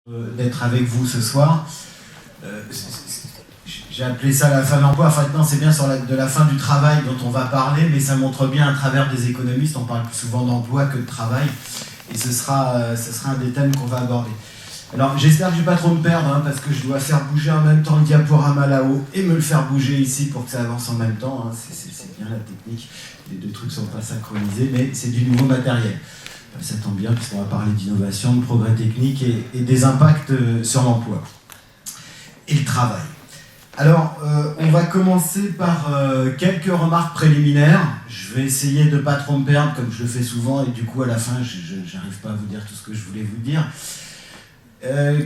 D'être avec vous ce soir. J'ai appelé ça la fin de l'emploi. Enfin, non, c'est bien de la fin du travail dont on va parler, mais ça montre bien à travers des économistes, on parle plus souvent d'emploi que de travail, et ce sera un des thèmes qu'on va aborder. Alors, j'espère que je ne vais pas trop me perdre, parce que je dois faire bouger en même temps le diaporama là-haut et me le faire bouger ici pour que ça avance en même temps. C'est bien la technique. Les deux trucs ne sont pas synchronisés, mais c'est du nouveau matériel. Ça tombe bien puisqu'on va parler d'innovation, de progrès technique et des impacts sur l'emploi et le travail. Alors, on va commencer par quelques remarques préliminaires. Je vais essayer de ne pas trop me perdre comme je le fais souvent et du coup à la fin je n'arrive pas à vous dire tout ce que je voulais vous dire.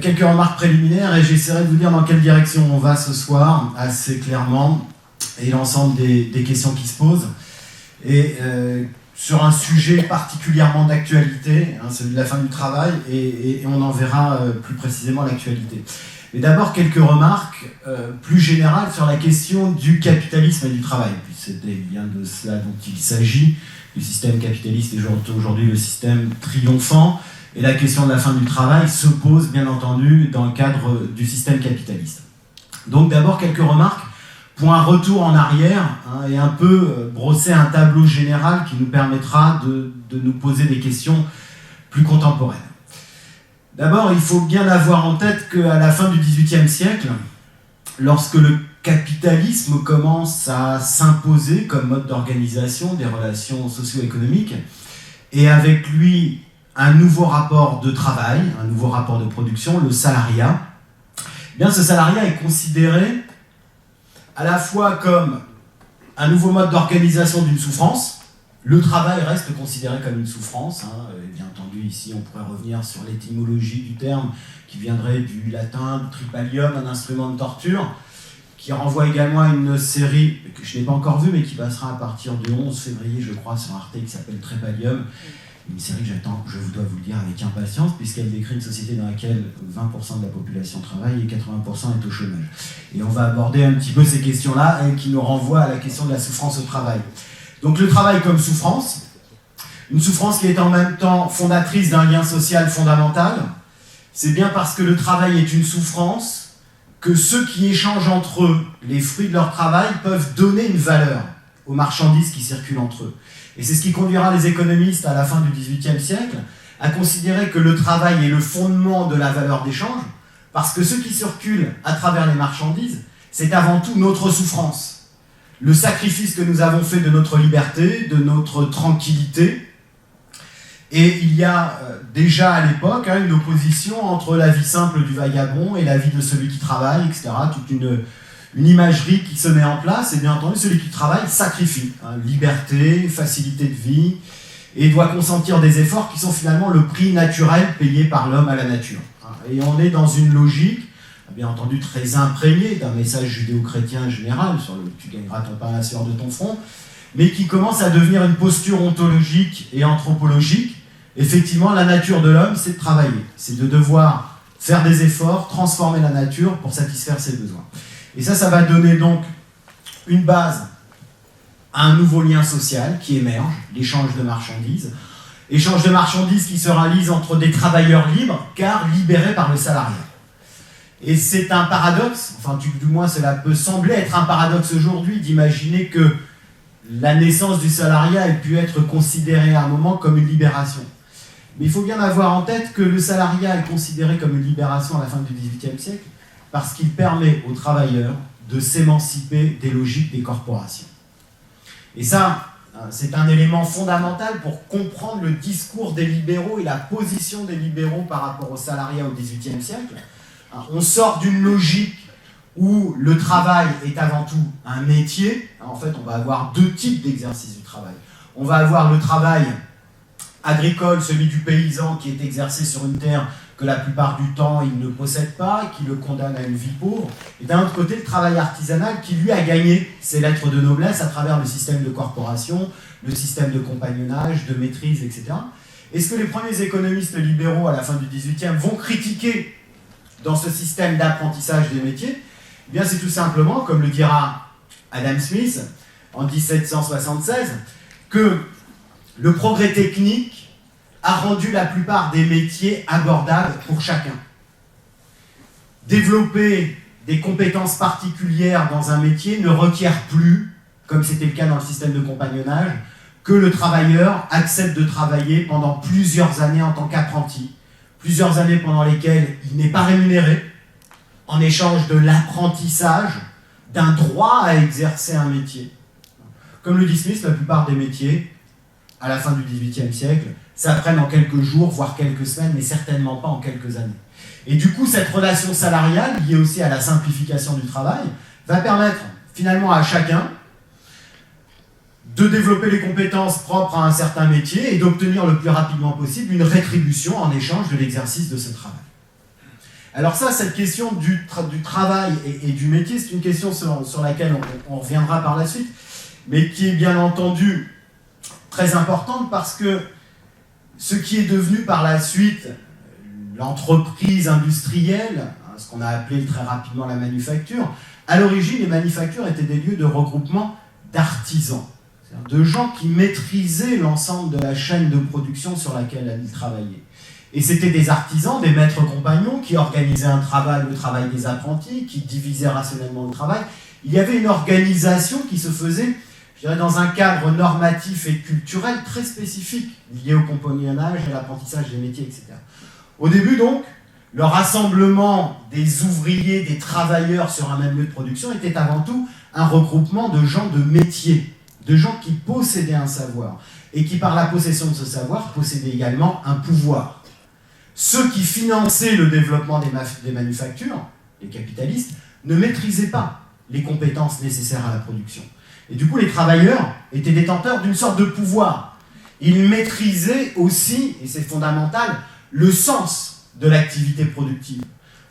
Quelques remarques préliminaires et j'essaierai de vous dire dans quelle direction on va ce soir assez clairement et l'ensemble des questions qui se posent. Et sur un sujet particulièrement d'actualité, celui de la fin du travail, et on en verra plus précisément l'actualité. Mais d'abord, quelques remarques plus générales sur la question du capitalisme et du travail. Puis c'était bien de cela dont il s'agit. Le système capitaliste est aujourd'hui le système triomphant, et la question de la fin du travail se pose, bien entendu, dans le cadre du système capitaliste. Donc d'abord, quelques remarques pour un retour en arrière et un peu brosser un tableau général qui nous permettra de nous poser des questions plus contemporaines. D'abord, il faut bien avoir en tête qu'à la fin du XVIIIe siècle, lorsque le capitalisme commence à s'imposer comme mode d'organisation des relations socio-économiques, et avec lui un nouveau rapport de travail, un nouveau rapport de production, le salariat, eh bien ce salariat est considéré à la fois comme un nouveau mode d'organisation d'une souffrance. Le travail reste considéré comme une souffrance. Et bien entendu, ici, on pourrait revenir sur l'étymologie du terme qui viendrait du latin, du tripalium, un instrument de torture, qui renvoie également à une série que je n'ai pas encore vue, mais qui passera à partir du 11 février, je crois, sur Arte, qui s'appelle Trépalium. Une série que j'attends, je dois vous le dire, avec impatience, puisqu'elle décrit une société dans laquelle 20% de la population travaille et 80% est au chômage. Et on va aborder un petit peu ces questions-là qui nous renvoient à la question de la souffrance au travail. Donc le travail comme souffrance, une souffrance qui est en même temps fondatrice d'un lien social fondamental. C'est bien parce que le travail est une souffrance que ceux qui échangent entre eux les fruits de leur travail peuvent donner une valeur aux marchandises qui circulent entre eux. Et c'est ce qui conduira les économistes à la fin du XVIIIe siècle à considérer que le travail est le fondement de la valeur d'échange, parce que ce qui circule à travers les marchandises, c'est avant tout notre souffrance, le sacrifice que nous avons fait de notre liberté, de notre tranquillité. Et il y a déjà à l'époque une opposition entre la vie simple du vagabond et la vie de celui qui travaille, etc. Toute une imagerie qui se met en place, et bien entendu, celui qui travaille sacrifie. Liberté, facilité de vie, et doit consentir des efforts qui sont finalement le prix naturel payé par l'homme à la nature. Et on est dans une logique, bien entendu, très imprégnée d'un message judéo-chrétien général, sur le « tu gagneras ton pain à la sueur de ton front », mais qui commence à devenir une posture ontologique et anthropologique. Effectivement, la nature de l'homme, c'est de travailler, c'est de devoir faire des efforts, transformer la nature pour satisfaire ses besoins. Et ça va donner donc une base à un nouveau lien social qui émerge, l'échange de marchandises. Échange de marchandises qui se réalise entre des travailleurs libres, car libérés par le salariat. Et c'est un paradoxe, enfin du moins cela peut sembler être un paradoxe aujourd'hui, d'imaginer que la naissance du salariat ait pu être considérée à un moment comme une libération. Mais il faut bien avoir en tête que le salariat est considéré comme une libération à la fin du XVIIIe siècle, parce qu'il permet aux travailleurs de s'émanciper des logiques des corporations. Et ça, c'est un élément fondamental pour comprendre le discours des libéraux et la position des libéraux par rapport au salariat au XVIIIe siècle. On sort d'une logique où le travail est avant tout un métier. En fait, on va avoir deux types d'exercice du travail. On va avoir le travail agricole, celui du paysan qui est exercé sur une terre que la plupart du temps il ne possède pas, qui le condamne à une vie pauvre, et d'un autre côté le travail artisanal qui lui a gagné ses lettres de noblesse à travers le système de corporation, le système de compagnonnage, de maîtrise, etc. Et ce que les premiers économistes libéraux à la fin du XVIIIe vont critiquer dans ce système d'apprentissage des métiers, eh bien c'est tout simplement, comme le dira Adam Smith en 1776, que le progrès technique a rendu la plupart des métiers abordables pour chacun. développer des compétences particulières dans un métier ne requiert plus, comme c'était le cas dans le système de compagnonnage, que le travailleur accepte de travailler pendant plusieurs années en tant qu'apprenti, plusieurs années pendant lesquelles il n'est pas rémunéré, en échange de l'apprentissage d'un droit à exercer un métier. Comme le dit Smith, la plupart des métiers, à la fin du XVIIIe siècle, s'apprennent en quelques jours, voire quelques semaines, mais certainement pas en quelques années. Et du coup, cette relation salariale, liée aussi à la simplification du travail, va permettre finalement à chacun de développer les compétences propres à un certain métier et d'obtenir le plus rapidement possible une rétribution en échange de l'exercice de ce travail. Alors ça, cette question du travail et du métier, c'est une question sur laquelle on reviendra par la suite, mais qui est bien entendu très importante parce que ce qui est devenu par la suite l'entreprise industrielle, ce qu'on a appelé très rapidement la manufacture, à l'origine, les manufactures étaient des lieux de regroupement d'artisans, c'est-à-dire de gens qui maîtrisaient l'ensemble de la chaîne de production sur laquelle ils travaillaient. Et c'était des artisans, des maîtres compagnons qui organisaient un travail, le travail des apprentis, qui divisaient rationnellement le travail. Il y avait une organisation qui se faisait, je dirais, dans un cadre normatif et culturel très spécifique, lié au compagnonnage, à l'apprentissage des métiers, etc. Au début, donc, le rassemblement des ouvriers, des travailleurs sur un même lieu de production était avant tout un regroupement de gens de métier, de gens qui possédaient un savoir, et qui, par la possession de ce savoir, possédaient également un pouvoir. Ceux qui finançaient le développement des manufactures, les capitalistes, ne maîtrisaient pas les compétences nécessaires à la production. Et du coup, les travailleurs étaient détenteurs d'une sorte de pouvoir. Ils maîtrisaient aussi, et c'est fondamental, le sens de l'activité productive.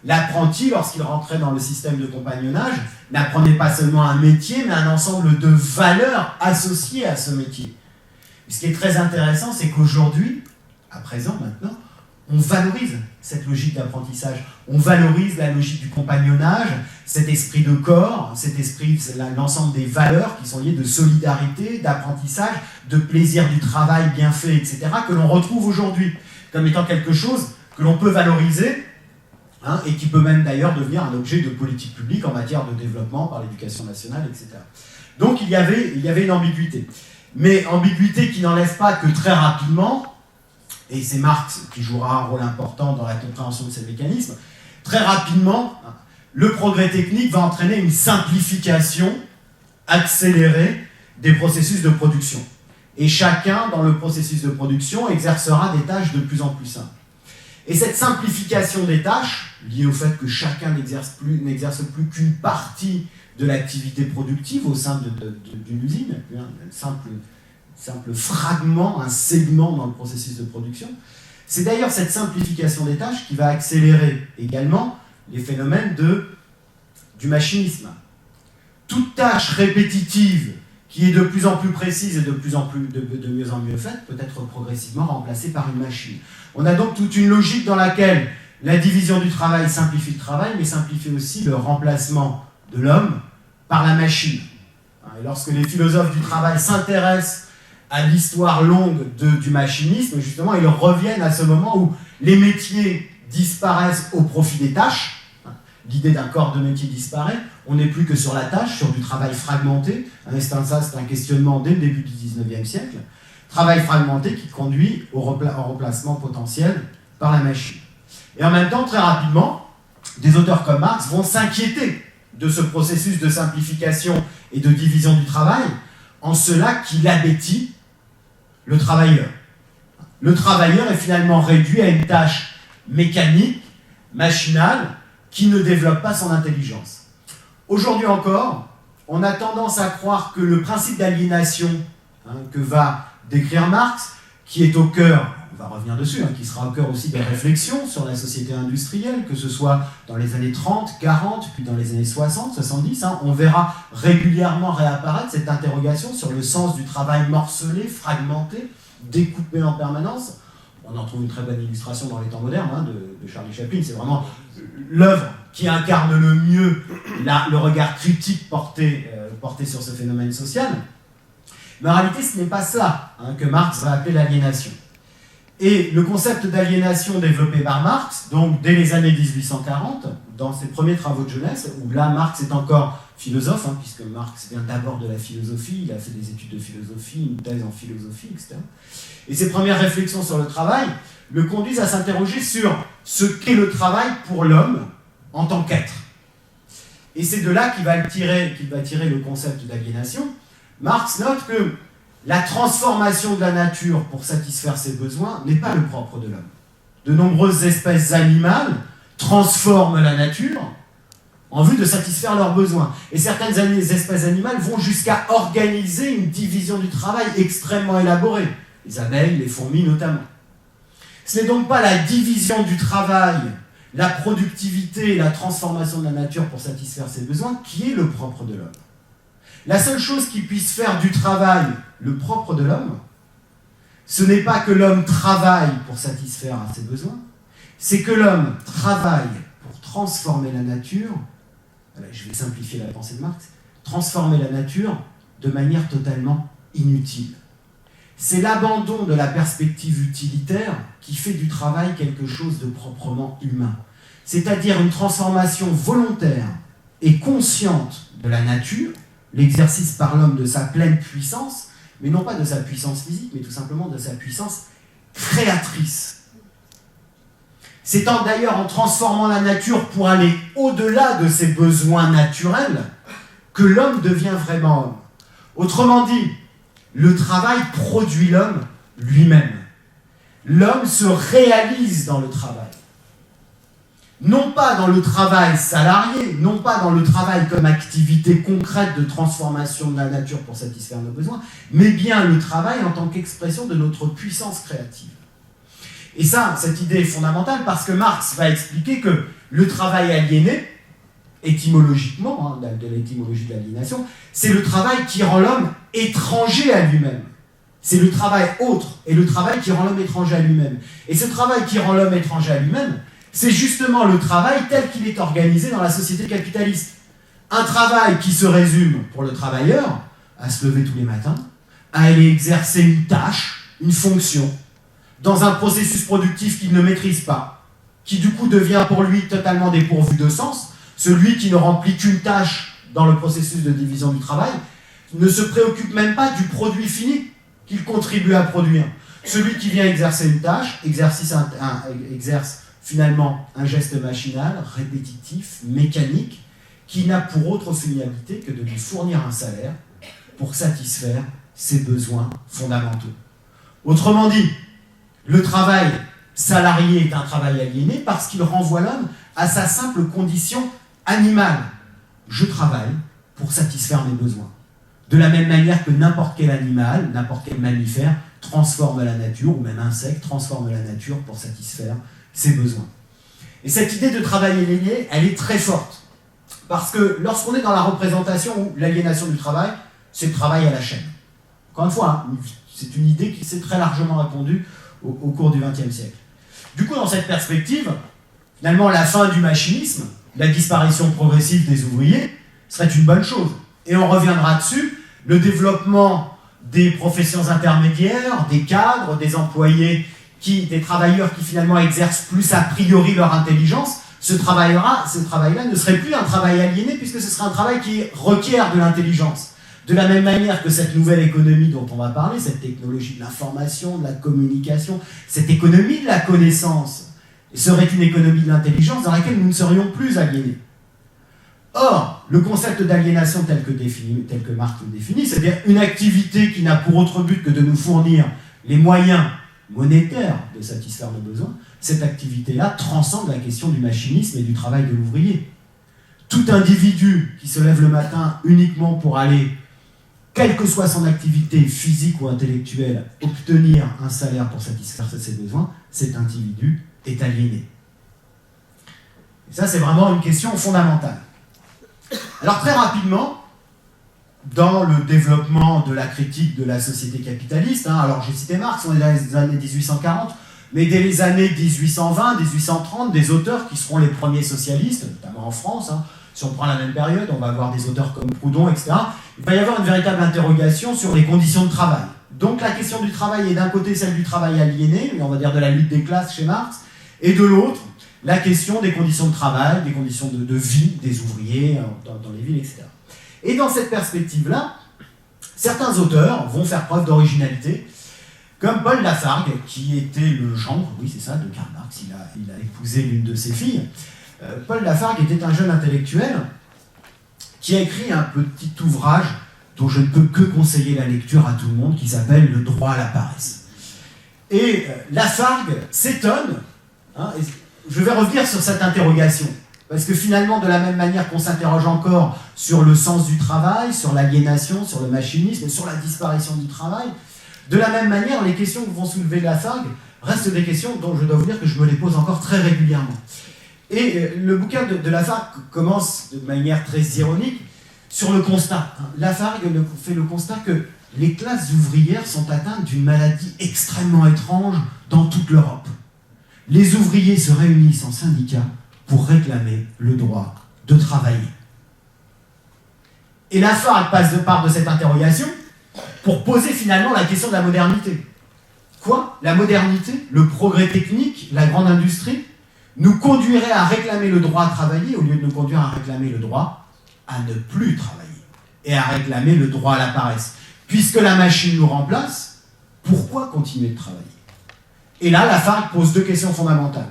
L'apprenti, lorsqu'il rentrait dans le système de compagnonnage, n'apprenait pas seulement un métier, mais un ensemble de valeurs associées à ce métier. Et ce qui est très intéressant, c'est qu'aujourd'hui, à présent, maintenant, on valorise cette logique d'apprentissage, on valorise la logique du compagnonnage, cet esprit de corps, cet esprit, l'ensemble des valeurs qui sont liées de solidarité, d'apprentissage, de plaisir du travail bien fait, etc., que l'on retrouve aujourd'hui comme étant quelque chose que l'on peut valoriser, et qui peut même d'ailleurs devenir un objet de politique publique en matière de développement par l'éducation nationale, etc. Donc il y avait une ambiguïté. Mais ambiguïté qui n'enlève pas que très rapidement, et c'est Marx qui jouera un rôle important dans la compréhension de ces mécanismes, très rapidement, le progrès technique va entraîner une simplification accélérée des processus de production. Et chacun, dans le processus de production, exercera des tâches de plus en plus simples. Et cette simplification des tâches, liée au fait que chacun n'exerce plus qu'une partie de l'activité productive au sein d'une usine, un simple fragment, un segment dans le processus de production. C'est d'ailleurs cette simplification des tâches qui va accélérer également les phénomènes du machinisme. Toute tâche répétitive qui est de plus en plus précise et de mieux en mieux faite peut être progressivement remplacée par une machine. On a donc toute une logique dans laquelle la division du travail simplifie le travail, mais simplifie aussi le remplacement de l'homme par la machine. Et lorsque les philosophes du travail s'intéressent à l'histoire longue du machinisme, justement, ils reviennent à ce moment où les métiers disparaissent au profit des tâches. L'idée d'un corps de métier disparaît, on n'est plus que sur la tâche, sur du travail fragmenté. C'est un questionnement dès le début du XIXe siècle. Travail fragmenté qui conduit au remplacement potentiel par la machine. Et en même temps, très rapidement, des auteurs comme Marx vont s'inquiéter de ce processus de simplification et de division du travail, en cela qu'il abétit le travailleur. Le travailleur est finalement réduit à une tâche mécanique, machinale, qui ne développe pas son intelligence. Aujourd'hui encore, on a tendance à croire que le principe d'aliénation que va décrire Marx, qui est au cœur, on va revenir dessus, qui sera au cœur aussi des réflexions sur la société industrielle, que ce soit dans les années 30, 40, puis dans les années 60, 70, on verra régulièrement réapparaître cette interrogation sur le sens du travail morcelé, fragmenté, découpé en permanence. On en trouve une très bonne illustration dans les temps modernes de Charlie Chaplin. C'est vraiment l'œuvre qui incarne le mieux le regard critique porté sur ce phénomène social. Mais en réalité, ce n'est pas cela que Marx va appeler l'aliénation. Et le concept d'aliénation développé par Marx, donc dès les années 1840, dans ses premiers travaux de jeunesse, où là Marx est encore philosophe, puisque Marx vient d'abord de la philosophie, il a fait des études de philosophie, une thèse en philosophie, etc. Et ses premières réflexions sur le travail le conduisent à s'interroger sur ce qu'est le travail pour l'homme en tant qu'être. Et c'est de là qu'il va tirer le concept d'aliénation. Marx note que la transformation de la nature pour satisfaire ses besoins n'est pas le propre de l'homme. De nombreuses espèces animales transforment la nature en vue de satisfaire leurs besoins. Et certaines espèces animales vont jusqu'à organiser une division du travail extrêmement élaborée. Les abeilles, les fourmis notamment. Ce n'est donc pas la division du travail, la productivité, la transformation de la nature pour satisfaire ses besoins qui est le propre de l'homme. La seule chose qui puisse faire du travail le propre de l'homme, ce n'est pas que l'homme travaille pour satisfaire à ses besoins, c'est que l'homme travaille pour transformer la nature, je vais simplifier la pensée de Marx, transformer la nature de manière totalement inutile. C'est l'abandon de la perspective utilitaire qui fait du travail quelque chose de proprement humain. C'est-à-dire une transformation volontaire et consciente de la nature, l'exercice par l'homme de sa pleine puissance, mais non pas de sa puissance physique, mais tout simplement de sa puissance créatrice. C'est d'ailleurs en transformant la nature pour aller au-delà de ses besoins naturels que l'homme devient vraiment homme. Autrement dit, le travail produit l'homme lui-même. L'homme se réalise dans le travail. Non pas dans le travail salarié, non pas dans le travail comme activité concrète de transformation de la nature pour satisfaire nos besoins, mais bien le travail en tant qu'expression de notre puissance créative. Et ça, cette idée est fondamentale parce que Marx va expliquer que le travail aliéné, étymologiquement, de l'étymologie de l'aliénation, c'est le travail qui rend l'homme étranger à lui-même. C'est le travail autre et le travail qui rend l'homme étranger à lui-même. Et ce travail qui rend l'homme étranger à lui-même, c'est justement le travail tel qu'il est organisé dans la société capitaliste. Un travail qui se résume pour le travailleur à se lever tous les matins, à aller exercer une tâche, une fonction, dans un processus productif qu'il ne maîtrise pas, qui du coup devient pour lui totalement dépourvu de sens. Celui qui ne remplit qu'une tâche dans le processus de division du travail ne se préoccupe même pas du produit fini qu'il contribue à produire. Celui qui vient exercer une tâche, exerce finalement un geste machinal, répétitif, mécanique, qui n'a pour autre finalité que de lui fournir un salaire pour satisfaire ses besoins fondamentaux. Autrement dit, le travail salarié est un travail aliéné parce qu'il renvoie l'homme à sa simple condition animale. Je travaille pour satisfaire mes besoins. De la même manière que n'importe quel animal, n'importe quel mammifère transforme la nature, ou même insecte transforme la nature pour satisfaire ses besoins. Et cette idée de travail aliéné, elle est très forte. Parce que lorsqu'on est dans la représentation où l'aliénation du travail, c'est le travail à la chaîne. Encore une fois, c'est une idée qui s'est très largement répandue au cours du XXe siècle. Du coup, dans cette perspective, finalement, la fin du machinisme, la disparition progressive des ouvriers, serait une bonne chose. Et on reviendra dessus, le développement des professions intermédiaires, des cadres, des employés, des travailleurs qui finalement exercent plus a priori leur intelligence, ce travail-là ne serait plus un travail aliéné puisque ce serait un travail qui requiert de l'intelligence. De la même manière que cette nouvelle économie dont on va parler, cette technologie de l'information, de la communication, cette économie de la connaissance, serait une économie de l'intelligence dans laquelle nous ne serions plus aliénés. Or, le concept d'aliénation tel que Marx le définit, c'est-à-dire une activité qui n'a pour autre but que de nous fournir les moyens monétaires de satisfaire nos besoins, cette activité-là transcende la question du machinisme et du travail de l'ouvrier. Tout individu qui se lève le matin uniquement pour aller, quelle que soit son activité physique ou intellectuelle, obtenir un salaire pour satisfaire ses besoins, cet individu est aliéné. Et ça, c'est vraiment une question fondamentale. Alors très rapidement, dans le développement de la critique de la société capitaliste, alors j'ai cité Marx, on est dans les années 1840, mais dès les années 1820, 1830, des auteurs qui seront les premiers socialistes, notamment en France, si on prend la même période, on va avoir des auteurs comme Proudhon, etc. Il va y avoir une véritable interrogation sur les conditions de travail Donc la question du travail est d'un côté celle du travail aliéné, on va dire de la lutte des classes chez Marx, et de l'autre, la question des conditions de travail, des conditions de vie des ouvriers dans les villes, etc. Et dans cette perspective-là, certains auteurs vont faire preuve d'originalité, comme Paul Lafargue, qui était le gendre, oui c'est ça, de Karl Marx, il a épousé l'une de ses filles. Paul Lafargue était un jeune intellectuel qui a écrit un petit ouvrage dont je ne peux que conseiller la lecture à tout le monde, qui s'appelle « Le droit à la paresse ». Et Lafargue s'étonne, hein, et je vais revenir sur cette interrogation, parce que finalement, de la même manière qu'on s'interroge encore sur le sens du travail, sur l'aliénation, sur le machinisme, sur la disparition du travail, de la même manière, les questions que vont soulever Lafargue restent des questions dont je dois vous dire que je me les pose encore très régulièrement. Et le bouquin de Lafargue commence de manière très ironique sur le constat. Lafargue fait le constat que les classes ouvrières sont atteintes d'une maladie extrêmement étrange dans toute l'Europe. Les ouvriers se réunissent en syndicats pour réclamer le droit de travailler. Et Lafargue passe de part de cette interrogation pour poser finalement la question de la modernité. Quoi ? La modernité, le progrès technique, la grande industrie, nous conduirait à réclamer le droit à travailler au lieu de nous conduire à réclamer le droit à ne plus travailler et à réclamer le droit à la paresse. Puisque la machine nous remplace, pourquoi continuer de travailler ? Et là, Lafargue pose deux questions fondamentales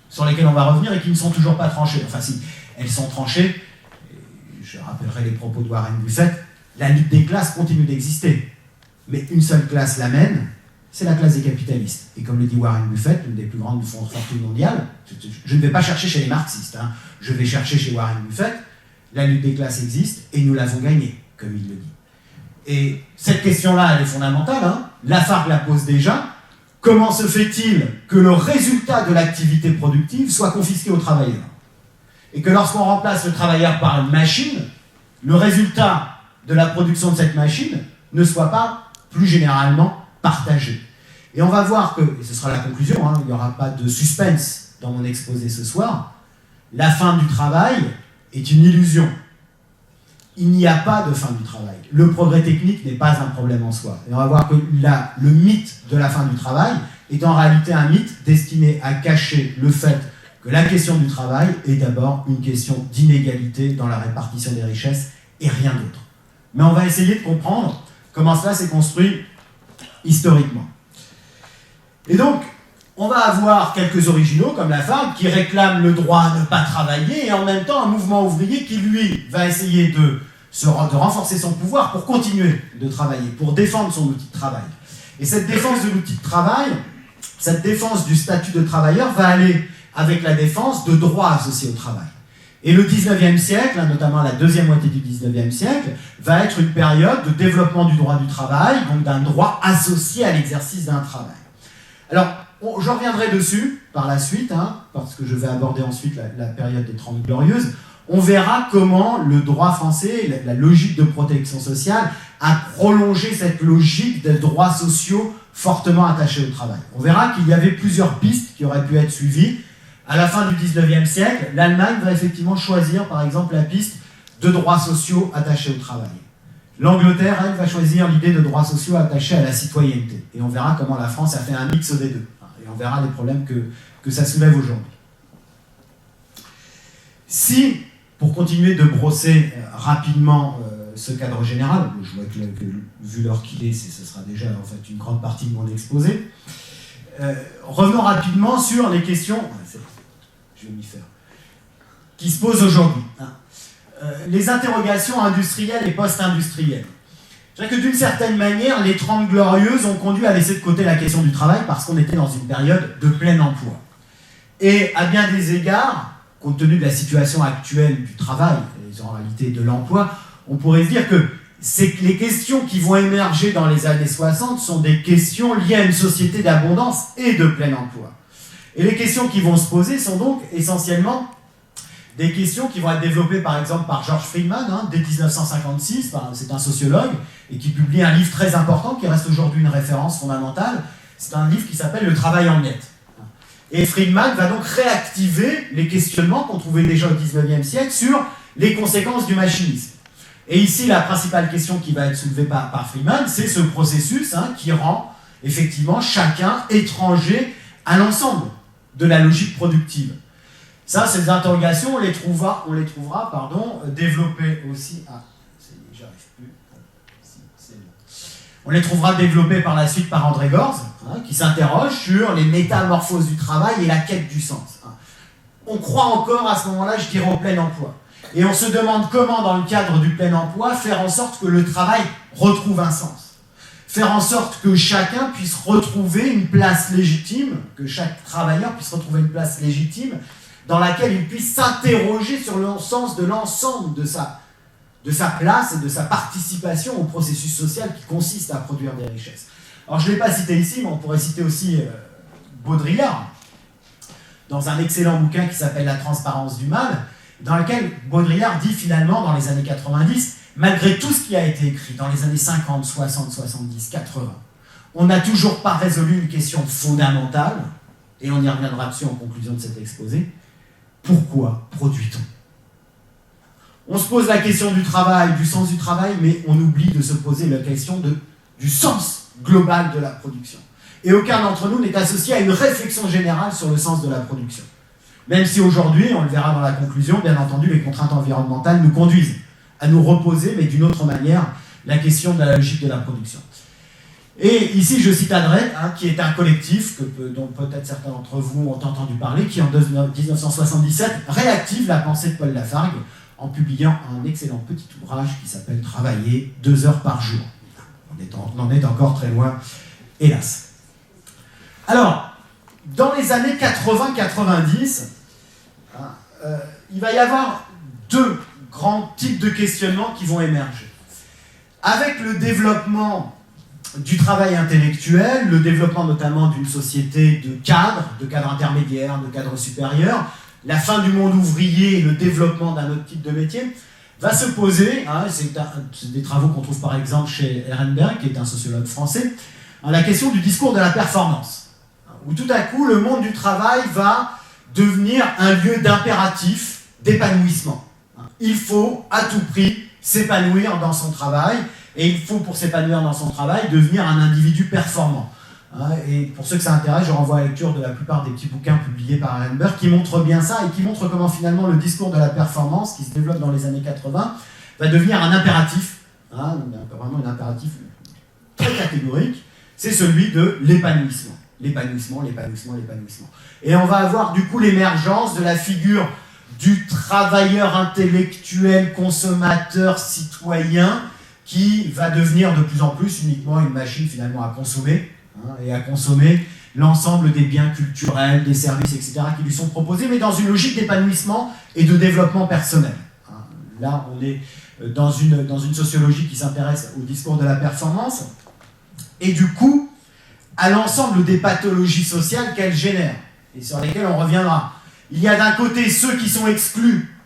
sur lesquelles on va revenir et qui ne sont toujours pas tranchées. Enfin si, elles sont tranchées, je rappellerai les propos de Warren Buffett, la lutte des classes continue d'exister, mais une seule classe la mène, c'est la classe des capitalistes. Et comme le dit Warren Buffett, l'une des plus grandes fortunes mondiales, je ne vais pas chercher chez les marxistes, hein, je vais chercher chez Warren Buffett, la lutte des classes existe et nous l'avons gagnée, comme il le dit. Et cette question-là, elle est fondamentale, hein. Lafargue la pose déjà. Comment se fait-il que le résultat de l'activité productive soit confisqué aux travailleurs ? Et que lorsqu'on remplace le travailleur par une machine, le résultat de la production de cette machine ne soit pas plus généralement partagé. Et on va voir que, et ce sera la conclusion, hein, il n'y aura pas de suspense dans mon exposé ce soir, la fin du travail est une illusion. Il n'y a pas de fin du travail. Le progrès technique n'est pas un problème en soi. Et on va voir que le mythe de la fin du travail est en réalité un mythe destiné à cacher le fait que la question du travail est d'abord une question d'inégalité dans la répartition des richesses et rien d'autre. Mais on va essayer de comprendre comment cela s'est construit historiquement. Et donc, on va avoir quelques originaux comme Lafargue qui réclament le droit à ne pas travailler et en même temps un mouvement ouvrier qui, lui, va essayer de renforcer son pouvoir pour continuer de travailler, pour défendre son outil de travail. Et cette défense de l'outil de travail, cette défense du statut de travailleur va aller avec la défense de droits associés au travail. Et le 19e siècle, notamment la deuxième moitié du 19e siècle, va être une période de développement du droit du travail, donc d'un droit associé à l'exercice d'un travail. Alors, je reviendrai dessus par la suite, hein, parce que je vais aborder ensuite la période des 30 Glorieuses. On verra comment le droit français, la logique de protection sociale, a prolongé cette logique des droits sociaux fortement attachés au travail. On verra qu'il y avait plusieurs pistes qui auraient pu être suivies. À la fin du 19e siècle, l'Allemagne va effectivement choisir, par exemple, la piste de droits sociaux attachés au travail. L'Angleterre, elle, va choisir l'idée de droits sociaux attachés à la citoyenneté. Et on verra comment la France a fait un mix des deux. Et on verra les problèmes que ça soulève aujourd'hui. Si, pour continuer de brosser rapidement ce cadre général, je vois que vu l'heure qu'il est, ce sera déjà en fait une grande partie de mon exposé, revenons rapidement sur les questions, je vais m'y faire, qui se posent aujourd'hui. Les interrogations industrielles et post-industrielles. Je dirais que d'une certaine manière, les 30 Glorieuses ont conduit à laisser de côté la question du travail parce qu'on était dans une période de plein emploi. Et à bien des égards, compte tenu de la situation actuelle du travail, et en réalité de l'emploi, on pourrait se dire que les questions qui vont émerger dans les années 60 sont des questions liées à une société d'abondance et de plein emploi. Et les questions qui vont se poser sont donc essentiellement des questions qui vont être développées par exemple par George Friedman, dès 1956, c'est un sociologue, et qui publie un livre très important qui reste aujourd'hui une référence fondamentale. C'est un livre qui s'appelle « Le travail en miettes ». Et Friedman va donc réactiver les questionnements qu'on trouvait déjà au 19e siècle sur les conséquences du machinisme. Et ici, la principale question qui va être soulevée par Freeman, c'est ce processus qui rend effectivement chacun étranger à l'ensemble de la logique productive. Ça, ces interrogations, on les trouvera développées aussi... Ah, j'arrive plus. Si, c'est bon. On les trouvera développées par la suite par André Gorz, qui s'interroge sur les métamorphoses du travail et la quête du sens. On croit encore à ce moment-là, je dirais, au plein emploi. Et on se demande comment, dans le cadre du plein emploi, faire en sorte que le travail retrouve un sens. Faire en sorte que chacun puisse retrouver une place légitime, que chaque travailleur puisse retrouver une place légitime dans laquelle il puisse s'interroger sur le sens de l'ensemble de sa place et de sa participation au processus social qui consiste à produire des richesses. Alors je ne l'ai pas cité ici, mais on pourrait citer aussi Baudrillard, dans un excellent bouquin qui s'appelle « La transparence du mal », dans lequel Baudrillard dit finalement, dans les années 90, malgré tout ce qui a été écrit dans les années 50, 60, 70, 80, on n'a toujours pas résolu une question fondamentale, et on y reviendra dessus en conclusion de cet exposé. Pourquoi produit-on ? On se pose la question du travail, du sens du travail, mais on oublie de se poser la question du sens global de la production. Et aucun d'entre nous n'est associé à une réflexion générale sur le sens de la production. Même si aujourd'hui, on le verra dans la conclusion, bien entendu, les contraintes environnementales nous conduisent à nous reposer, mais d'une autre manière, la question de la logique de la production. Et ici, je cite Adret, qui est un collectif dont peut-être certains d'entre vous ont entendu parler, qui en 1977 réactive la pensée de Paul Lafargue en publiant un excellent petit ouvrage qui s'appelle « Travailler 2 heures par jour ». On en est encore très loin, hélas. Alors, dans les années 80-90, il va y avoir 2 grands types de questionnements qui vont émerger. Avec le développement du travail intellectuel, le développement notamment d'une société de cadres intermédiaires, de cadres supérieurs, la fin du monde ouvrier et le développement d'un autre type de métier, va se poser, c'est des travaux qu'on trouve par exemple chez Ehrenberg, qui est un sociologue français, la question du discours de la performance, où tout à coup le monde du travail va devenir un lieu d'impératif, d'épanouissement. Il faut à tout prix s'épanouir dans son travail, et il faut pour s'épanouir dans son travail devenir un individu performant. Et pour ceux que ça intéresse, je renvoie à la lecture de la plupart des petits bouquins publiés par Ehrenberg qui montrent bien ça et qui montrent comment finalement le discours de la performance qui se développe dans les années 80 va devenir un impératif, vraiment un impératif très catégorique, c'est celui de l'épanouissement. L'épanouissement. Et on va avoir du coup l'émergence de la figure du travailleur intellectuel, consommateur, citoyen, qui va devenir de plus en plus uniquement une machine finalement à consommer, et à consommer l'ensemble des biens culturels, des services, etc. qui lui sont proposés, mais dans une logique d'épanouissement et de développement personnel. Là, on est dans une sociologie qui s'intéresse au discours de la performance, et du coup, à l'ensemble des pathologies sociales qu'elle génère, et sur lesquelles on reviendra. Il y a d'un côté ceux qui sont exclus,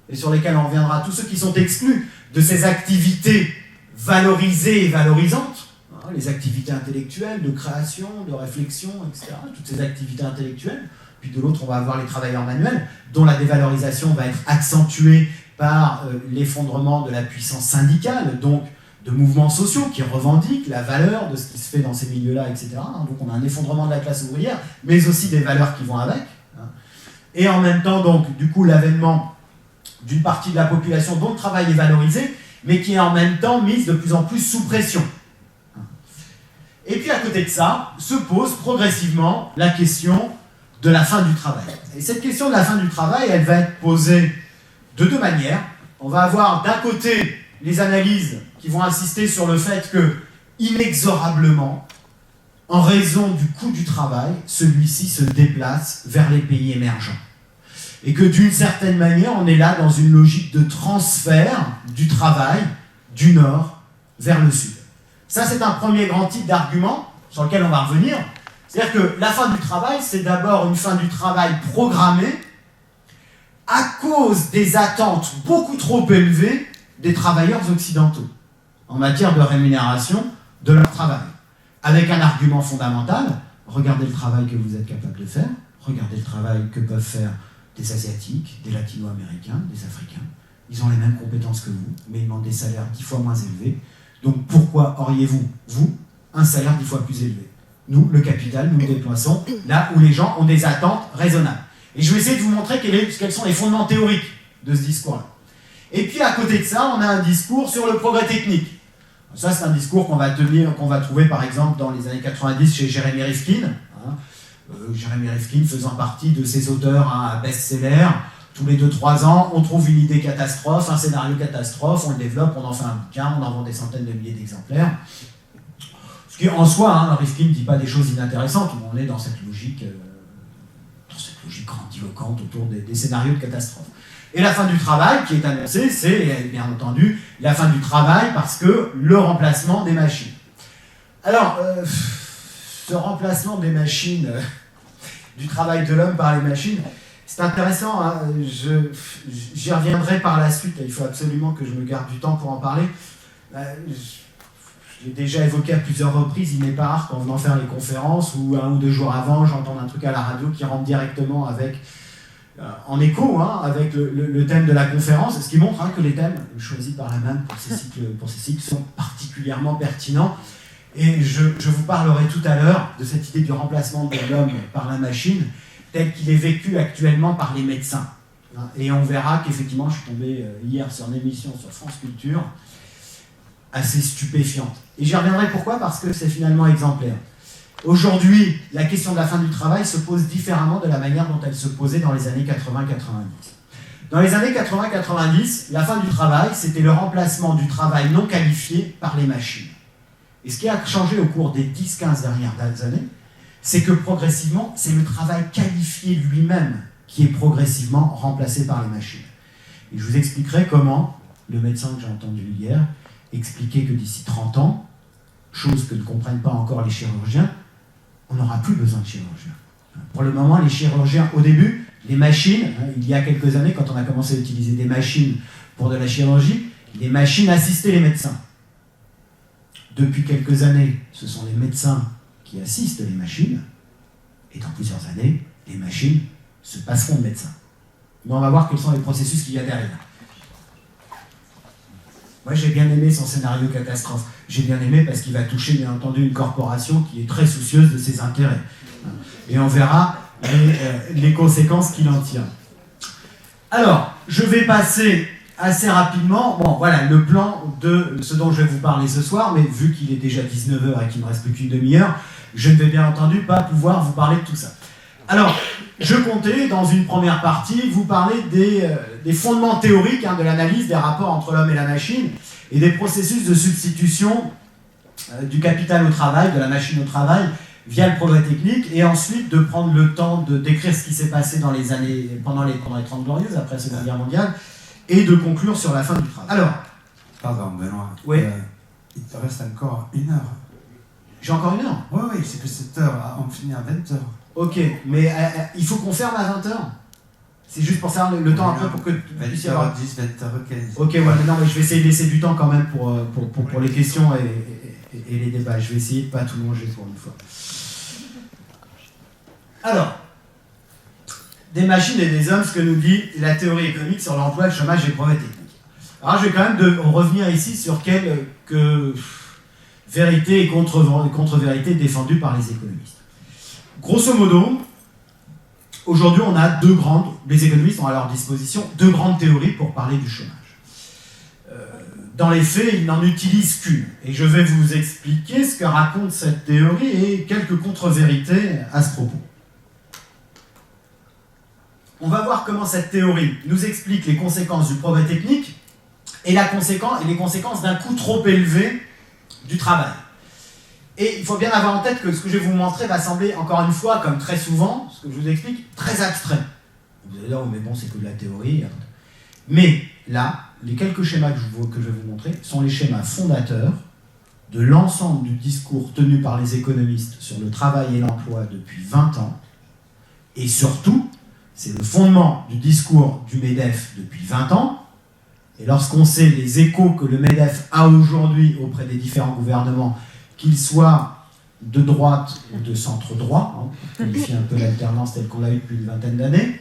et sur lesquels on reviendra, tous ceux qui sont exclus de ces activités valorisées et valorisantes, les activités intellectuelles, de création, de réflexion, etc., toutes ces activités intellectuelles. Puis de l'autre, on va avoir les travailleurs manuels, dont la dévalorisation va être accentuée par l'effondrement de la puissance syndicale, donc de mouvements sociaux qui revendiquent la valeur de ce qui se fait dans ces milieux-là, etc. Donc on a un effondrement de la classe ouvrière, mais aussi des valeurs qui vont avec. Et en même temps, donc, du coup, l'avènement d'une partie de la population dont le travail est valorisé, mais qui est en même temps mise de plus en plus sous pression. Et puis à côté de ça, se pose progressivement la question de la fin du travail. Et cette question de la fin du travail, elle va être posée de 2 manières. On va avoir d'un côté les analyses qui vont insister sur le fait que, inexorablement, en raison du coût du travail, celui-ci se déplace vers les pays émergents. Et que d'une certaine manière, on est là dans une logique de transfert du travail du nord vers le sud. Ça, c'est un premier grand type d'argument sur lequel on va revenir. C'est-à-dire que la fin du travail, c'est d'abord une fin du travail programmée à cause des attentes beaucoup trop élevées des travailleurs occidentaux en matière de rémunération de leur travail. Avec un argument fondamental, regardez le travail que vous êtes capable de faire, regardez le travail que peuvent faire des Asiatiques, des Latino-Américains, des Africains, Ils ont les mêmes compétences que vous, mais ils demandent des salaires 10 fois moins élevés. Donc pourquoi auriez-vous, vous, un salaire 10 fois plus élevé? Nous, le capital, nous le déplaçons là où les gens ont des attentes raisonnables. Et je vais essayer de vous montrer quels sont les fondements théoriques de ce discours-là. Et puis à côté de ça, on a un discours sur le progrès technique. Ça, c'est un discours qu'on va trouver par exemple dans les années 90 chez Jeremy Rifkin. Jeremy Rifkin faisant partie de ces auteurs à best-seller. Tous les 2-3 ans, on trouve une idée catastrophe, un scénario catastrophe, on le développe, on en fait un bouquin, on en vend des centaines de milliers d'exemplaires. Ce qui en soi, Rifkin ne dit pas des choses inintéressantes, on est dans cette logique grandiloquente autour des scénarios de catastrophe. Et la fin du travail qui est annoncée, c'est bien entendu la fin du travail parce que le remplacement des machines. Alors, ce remplacement des machines, du travail de l'homme par les machines, c'est intéressant, hein, j'y reviendrai par la suite, il faut absolument que je me garde du temps pour en parler. Je l'ai déjà évoqué à plusieurs reprises, il n'est pas rare qu'en venant faire les conférences, ou 1 ou 2 jours avant, j'entends un truc à la radio qui rentre directement avec, en écho avec le thème de la conférence, ce qui montre que les thèmes choisis par la MAM pour ces cycles sont particulièrement pertinents. Et je vous parlerai tout à l'heure de cette idée du remplacement de l'homme par la machine, tel qu'il est vécu actuellement par les médecins. Et on verra qu'effectivement, je suis tombé hier sur une émission sur France Culture, assez stupéfiante. Et j'y reviendrai pourquoi, parce que c'est finalement exemplaire. Aujourd'hui, la question de la fin du travail se pose différemment de la manière dont elle se posait dans les années 80-90. Dans les années 80-90, la fin du travail, c'était le remplacement du travail non qualifié par les machines. Et ce qui a changé au cours des 10-15 dernières années, c'est que progressivement, c'est le travail qualifié lui-même qui est progressivement remplacé par les machines. Et je vous expliquerai comment le médecin que j'ai entendu hier expliquait que d'ici 30 ans, chose que ne comprennent pas encore les chirurgiens, on n'aura plus besoin de chirurgiens. Pour le moment, les chirurgiens, au début, les machines, il y a quelques années, quand on a commencé à utiliser des machines pour de la chirurgie, les machines assistaient les médecins. Depuis quelques années, ce sont les médecins qui assistent les machines, et dans plusieurs années, les machines se passeront de médecins. Mais on va voir quels sont les processus qu'il y a derrière. Moi, j'ai bien aimé son scénario catastrophe. J'ai bien aimé parce qu'il va toucher, bien entendu, une corporation qui est très soucieuse de ses intérêts. Et on verra les conséquences qu'il en tire. Alors, je vais passer assez rapidement, voilà, le plan de ce dont je vais vous parler ce soir, mais vu qu'il est déjà 19h et qu'il ne me reste plus qu'une demi-heure, je ne vais bien entendu pas pouvoir vous parler de tout ça. Alors, je comptais, dans une première partie, vous parler des fondements théoriques de l'analyse des rapports entre l'homme et la machine et des processus de substitution du capital au travail, de la machine au travail, via le progrès technique, et ensuite de prendre le temps de décrire ce qui s'est passé pendant les 30 Glorieuses, après la Seconde Guerre mondiale, et de conclure sur la fin du travail. Alors, pardon, Benoît. Oui. Il te reste encore 1 heure. J'ai encore 1 heure? Oui, c'est que cette heure, on finit à 20h. Ok, mais il faut qu'on ferme à 20h? C'est juste pour faire le temps un peu pour que... 20h10, 20h15. Ok, ouais, mais non, mais je vais essayer de laisser du temps quand même pour les questions et les débats. Je vais essayer de ne pas tout manger pour une fois. Alors, des machines et des hommes, ce que nous dit la théorie économique sur l'emploi, le chômage et le progrès technique. Alors je vais quand même revenir ici sur quelques vérités et contre-vérités défendues par les économistes. Grosso modo, aujourd'hui on a les économistes ont à leur disposition 2 grandes théories pour parler du chômage. Dans les faits, ils n'en utilisent qu'une. Et je vais vous expliquer ce que raconte cette théorie et quelques contre-vérités à ce propos. On va voir comment cette théorie nous explique les conséquences du progrès technique et les conséquences d'un coût trop élevé du travail. Et il faut bien avoir en tête que ce que je vais vous montrer va sembler, encore une fois, comme très souvent, ce que je vous explique, très abstrait. Vous allez dire, oh, mais bon, c'est que de la théorie. Mais là, les quelques schémas que je vais vous montrer sont les schémas fondateurs de l'ensemble du discours tenu par les économistes sur le travail et l'emploi depuis 20 ans. Et surtout, c'est le fondement du discours du MEDEF depuis 20 ans. Et lorsqu'on sait les échos que le MEDEF a aujourd'hui auprès des différents gouvernements, qu'ils soient de droite ou de centre-droit, pour qualifier un peu l'alternance telle qu'on l'a eu depuis une vingtaine d'années.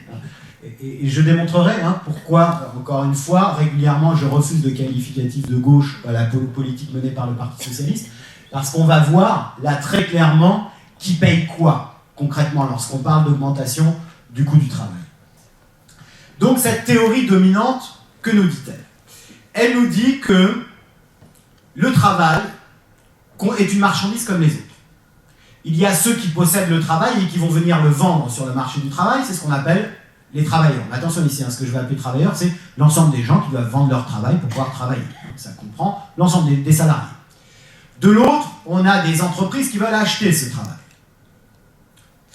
Et je démontrerai pourquoi, encore une fois, régulièrement, je refuse le qualificatif de gauche à la politique menée par le Parti Socialiste, parce qu'on va voir, là, très clairement, qui paye quoi, concrètement, lorsqu'on parle d'augmentation du coût du travail. Donc, cette théorie dominante, que nous dit-elle? Elle nous dit que le travail est une marchandise comme les autres. Il y a ceux qui possèdent le travail et qui vont venir le vendre sur le marché du travail, c'est ce qu'on appelle les travailleurs. Mais attention ici, ce que je vais appeler travailleurs, c'est l'ensemble des gens qui doivent vendre leur travail pour pouvoir travailler. Ça comprend l'ensemble des salariés. De l'autre, on a des entreprises qui veulent acheter ce travail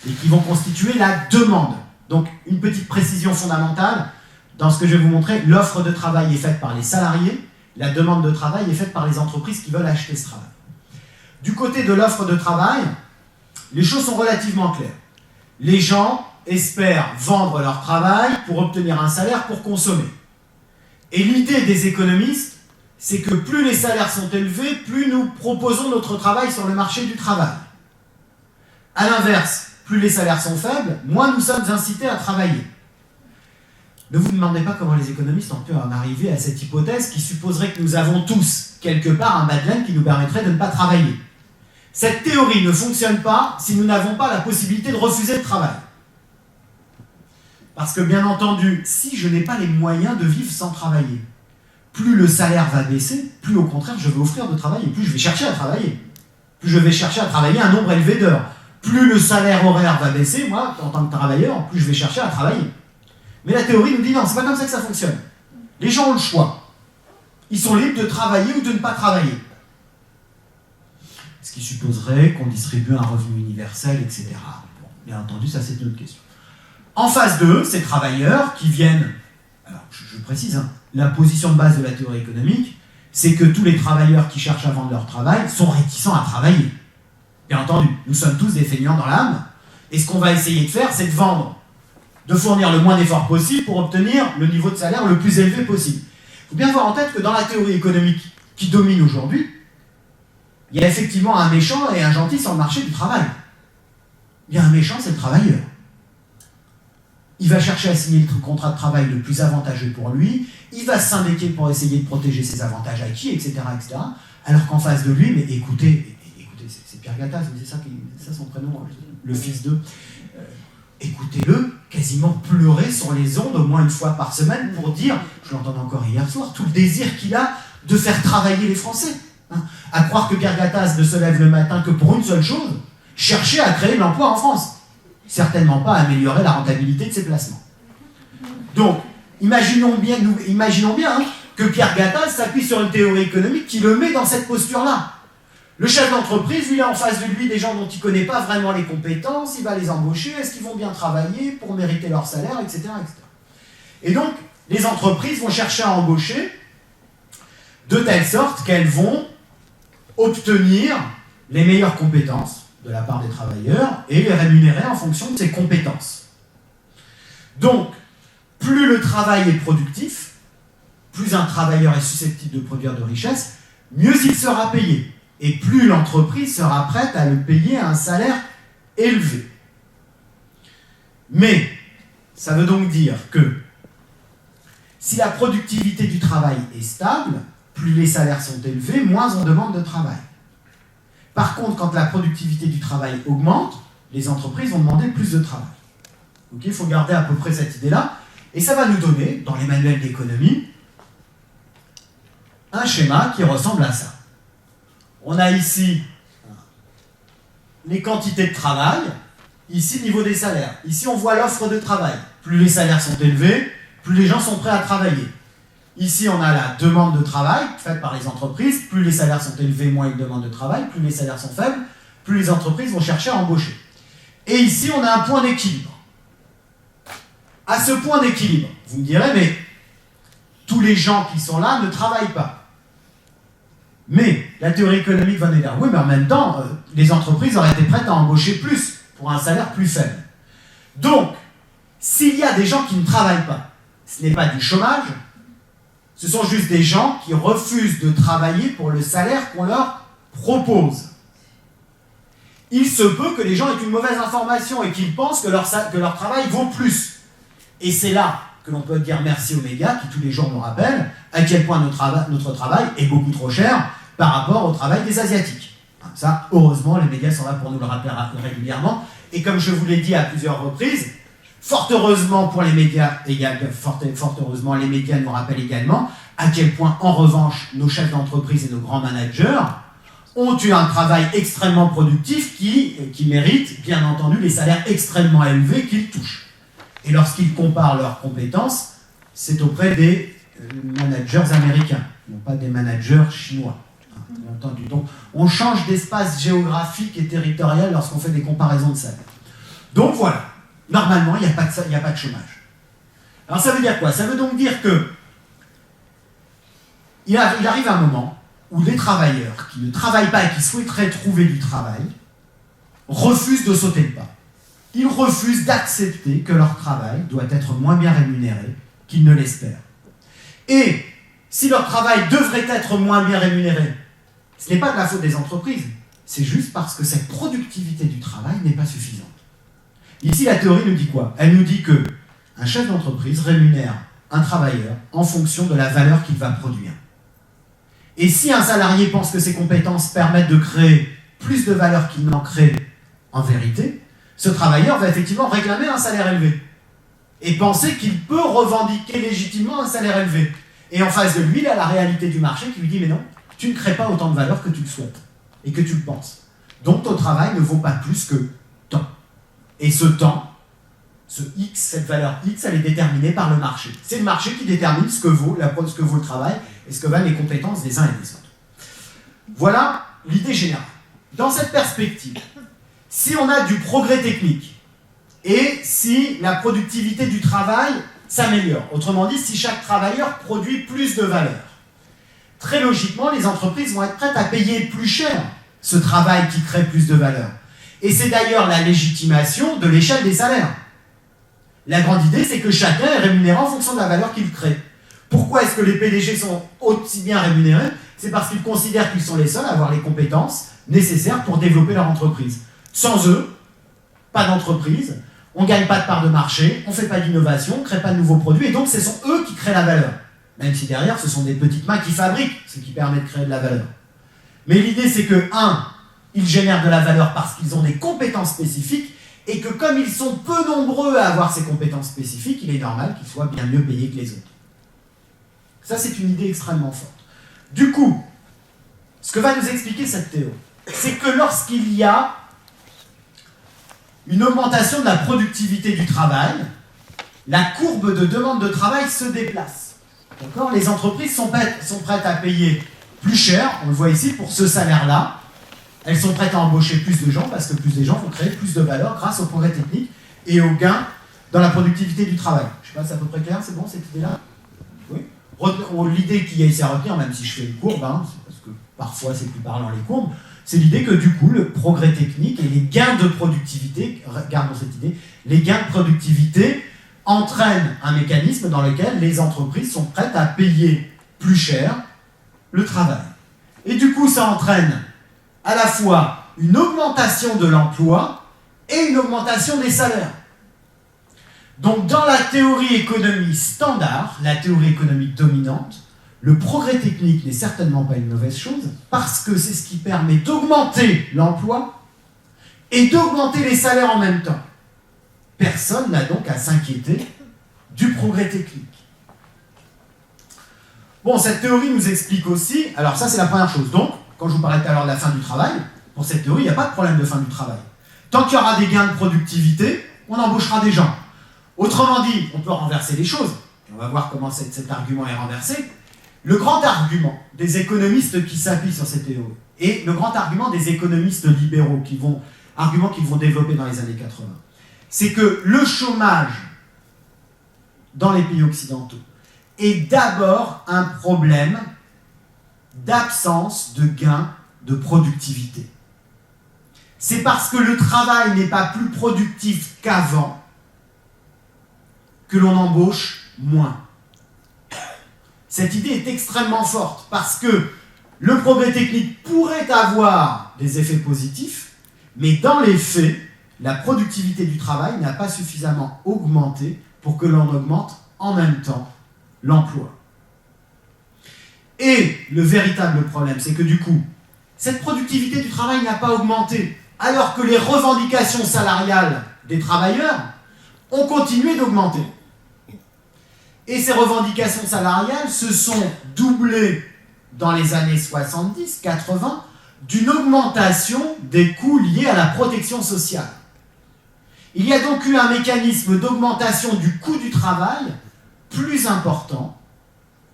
et qui vont constituer la demande. Donc, une petite précision fondamentale, dans ce que je vais vous montrer, l'offre de travail est faite par les salariés, la demande de travail est faite par les entreprises qui veulent acheter ce travail. Du côté de l'offre de travail, les choses sont relativement claires. Les gens espèrent vendre leur travail pour obtenir un salaire pour consommer. Et l'idée des économistes, c'est que plus les salaires sont élevés, plus nous proposons notre travail sur le marché du travail. A l'inverse, plus les salaires sont faibles, moins nous sommes incités à travailler. Ne vous demandez pas comment les économistes ont pu en arriver à cette hypothèse qui supposerait que nous avons tous, quelque part, un bas de laine qui nous permettrait de ne pas travailler. Cette théorie ne fonctionne pas si nous n'avons pas la possibilité de refuser le travail. Parce que, bien entendu, si je n'ai pas les moyens de vivre sans travailler, plus le salaire va baisser, plus au contraire je vais offrir de travailler, plus je vais chercher à travailler. Plus je vais chercher à travailler un nombre élevé d'heures. Plus le salaire horaire va baisser, moi, en tant que travailleur, plus je vais chercher à travailler. Mais la théorie nous dit non, c'est pas comme ça que ça fonctionne. Les gens ont le choix. Ils sont libres de travailler ou de ne pas travailler. Ce qui supposerait qu'on distribue un revenu universel, etc. Bon, bien entendu, ça c'est une autre question. En face d'eux, ces travailleurs qui viennent, alors je précise, la position de base de la théorie économique, c'est que tous les travailleurs qui cherchent à vendre leur travail sont réticents à travailler. Bien entendu, nous sommes tous des feignants dans l'âme, et ce qu'on va essayer de faire, c'est de vendre, de fournir le moins d'efforts possible pour obtenir le niveau de salaire le plus élevé possible. Il faut bien avoir en tête que dans la théorie économique qui domine aujourd'hui, il y a effectivement un méchant et un gentil sur le marché du travail. Il y a un méchant, c'est le travailleur. Il va chercher à signer le contrat de travail le plus avantageux pour lui, il va se syndiquer pour essayer de protéger ses avantages acquis, etc., etc. Alors qu'en face de lui, mais écoutez, c'est Pierre Gattaz, mais c'est ça son prénom, le fils d'eux. Écoutez-le quasiment pleurer sur les ondes au moins une fois par semaine pour dire, je l'entendais encore hier soir, tout le désir qu'il a de faire travailler les Français. À croire que Pierre Gattaz ne se lève le matin que pour une seule chose, chercher à créer de l'emploi en France. Certainement pas améliorer la rentabilité de ses placements. Donc, imaginons bien que Pierre Gattaz s'appuie sur une théorie économique qui le met dans cette posture-là. Le chef d'entreprise, il a en face de lui des gens dont il ne connaît pas vraiment les compétences, il va les embaucher, est-ce qu'ils vont bien travailler pour mériter leur salaire, etc., etc. Et donc, les entreprises vont chercher à embaucher de telle sorte qu'elles vont obtenir les meilleures compétences de la part des travailleurs et les rémunérer en fonction de ces compétences. Donc, plus le travail est productif, plus un travailleur est susceptible de produire de richesse, mieux il sera payé. Et plus l'entreprise sera prête à le payer à un salaire élevé. Mais, ça veut donc dire que si la productivité du travail est stable, plus les salaires sont élevés, moins on demande de travail. Par contre, quand la productivité du travail augmente, les entreprises vont demander plus de travail. Donc il faut garder à peu près cette idée-là, et ça va nous donner, dans les manuels d'économie, un schéma qui ressemble à ça. On a ici les quantités de travail, ici le niveau des salaires. Ici on voit l'offre de travail. Plus les salaires sont élevés, plus les gens sont prêts à travailler. Ici on a la demande de travail faite par les entreprises. Plus les salaires sont élevés, moins ils demandent de travail. Plus les salaires sont faibles, plus les entreprises vont chercher à embaucher. Et ici on a un point d'équilibre. À ce point d'équilibre, vous me direz, mais tous les gens qui sont là ne travaillent pas. Mais la théorie économique va nous dire, oui, mais en même temps, les entreprises auraient été prêtes à embaucher plus pour un salaire plus faible. Donc, s'il y a des gens qui ne travaillent pas, ce n'est pas du chômage, ce sont juste des gens qui refusent de travailler pour le salaire qu'on leur propose. il se peut que les gens aient une mauvaise information et qu'ils pensent que leur travail vaut plus. Et c'est là que l'on peut dire merci aux médias qui tous les jours nous rappellent à quel point notre travail est beaucoup trop cher par rapport au travail des Asiatiques. Ça, heureusement, les médias sont là pour nous le rappeler régulièrement. Et comme je vous l'ai dit à plusieurs reprises, fort heureusement pour les médias, fort heureusement, les médias nous rappellent également à quel point, en revanche, nos chefs d'entreprise et nos grands managers ont eu un travail extrêmement productif qui mérite, bien entendu, les salaires extrêmement élevés qu'ils touchent. Et lorsqu'ils comparent leurs compétences, c'est auprès des managers américains, non pas des managers chinois. Bien entendu. Donc, on change d'espace géographique et territorial lorsqu'on fait des comparaisons de salaire. Donc voilà, normalement, il n'y a pas de chômage. Alors ça veut dire quoi? Ça veut donc dire que il arrive un moment où les travailleurs qui ne travaillent pas et qui souhaiteraient trouver du travail refusent de sauter le pas. Ils refusent d'accepter que leur travail doit être moins bien rémunéré qu'ils ne l'espèrent. Et si leur travail devrait être moins bien rémunéré, ce n'est pas de la faute des entreprises, c'est juste parce que cette productivité du travail n'est pas suffisante. Ici, la théorie nous dit quoi? Elle nous dit que un chef d'entreprise rémunère un travailleur en fonction de la valeur qu'il va produire. Et si un salarié pense que ses compétences permettent de créer plus de valeur qu'il n'en crée en vérité, ce travailleur va effectivement réclamer un salaire élevé et penser qu'il peut revendiquer légitimement un salaire élevé. Et en face de lui, il a la réalité du marché qui lui dit « Mais non, tu ne crées pas autant de valeur que tu le souhaites et que tu le penses. Donc ton travail ne vaut pas plus que temps. » Et ce temps, ce X, cette valeur X, elle est déterminée par le marché. C'est le marché qui détermine ce que vaut le travail et ce que valent les compétences des uns et des autres. Voilà l'idée générale. Dans cette perspective, si on a du progrès technique et si la productivité du travail s'améliore, autrement dit, si chaque travailleur produit plus de valeur, très logiquement, les entreprises vont être prêtes à payer plus cher ce travail qui crée plus de valeur. Et c'est d'ailleurs la légitimation de l'échelle des salaires. La grande idée, c'est que chacun est rémunéré en fonction de la valeur qu'il crée. Pourquoi est-ce que les PDG sont aussi bien rémunérés? C'est parce qu'ils considèrent qu'ils sont les seuls à avoir les compétences nécessaires pour développer leur entreprise. Sans eux, pas d'entreprise, on ne gagne pas de part de marché, on ne fait pas d'innovation, on ne crée pas de nouveaux produits, et donc ce sont eux qui créent la valeur. Même si derrière, ce sont des petites mains qui fabriquent, ce qui permet de créer de la valeur. Mais l'idée, c'est que, ils génèrent de la valeur parce qu'ils ont des compétences spécifiques, et que comme ils sont peu nombreux à avoir ces compétences spécifiques, il est normal qu'ils soient bien mieux payés que les autres. Ça, c'est une idée extrêmement forte. Du coup, ce que va nous expliquer cette théorie, c'est que lorsqu'il y a une augmentation de la productivité du travail, la courbe de demande de travail se déplace. D'accord ? Les entreprises sont prêtes à payer plus cher, on le voit ici, pour ce salaire-là. Elles sont prêtes à embaucher plus de gens parce que plus de gens vont créer plus de valeur grâce au progrès technique et au gain dans la productivité du travail. Je ne sais pas, c'est à peu près clair, c'est bon cette idée-là? Oui. L'idée qui est ici à retenir, même si je fais une courbe, c'est parce que parfois c'est plus parlant les courbes, c'est l'idée que du coup, le progrès technique et les gains de productivité, regardons cette idée, les gains de productivité entraînent un mécanisme dans lequel les entreprises sont prêtes à payer plus cher le travail. Et du coup, ça entraîne à la fois une augmentation de l'emploi et une augmentation des salaires. Donc, dans la théorie économie standard, la théorie économique dominante, le progrès technique n'est certainement pas une mauvaise chose, parce que c'est ce qui permet d'augmenter l'emploi et d'augmenter les salaires en même temps. Personne n'a donc à s'inquiéter du progrès technique. Bon, cette théorie nous explique aussi, alors ça c'est la première chose, donc, quand je vous parlais tout à l'heure de la fin du travail, pour cette théorie, il n'y a pas de problème de fin du travail. Tant qu'il y aura des gains de productivité, on embauchera des gens. Autrement dit, on peut renverser les choses. On va voir comment cet argument est renversé. Le grand argument des économistes qui s'appuient sur cette théorie, et le grand argument des économistes libéraux, argument qu'ils vont développer dans les années 80, c'est que le chômage dans les pays occidentaux est d'abord un problème d'absence de gain de productivité. C'est parce que le travail n'est pas plus productif qu'avant que l'on embauche moins. Cette idée est extrêmement forte parce que le progrès technique pourrait avoir des effets positifs, Mais dans les faits, la productivité du travail n'a pas suffisamment augmenté pour que l'on augmente en même temps l'emploi. Et le véritable problème, c'est que du coup, cette productivité du travail n'a pas augmenté, alors que les revendications salariales des travailleurs ont continué d'augmenter. Et ces revendications salariales se sont doublées dans les années 70, 80, d'une augmentation des coûts liés à la protection sociale. Il y a donc eu un mécanisme d'augmentation du coût du travail plus important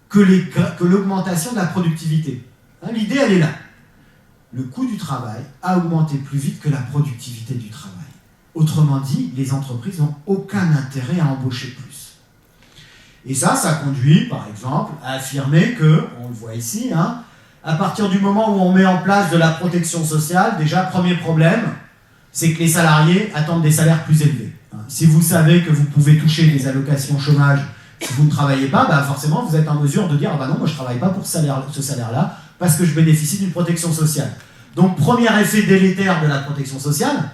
que l'augmentation de la productivité. L'idée, elle est là. Le coût du travail a augmenté plus vite que la productivité du travail. Autrement dit, les entreprises n'ont aucun intérêt à embaucher plus. Et ça conduit, par exemple, à affirmer que, on le voit ici, à partir du moment où on met en place de la protection sociale, déjà, premier problème, c'est que les salariés attendent des salaires plus élevés. Si vous savez que vous pouvez toucher des allocations chômage si vous ne travaillez pas, forcément, vous êtes en mesure de dire « non, moi je ne travaille pas pour ce salaire-là, parce que je bénéficie d'une protection sociale. » Donc, premier effet délétère de la protection sociale,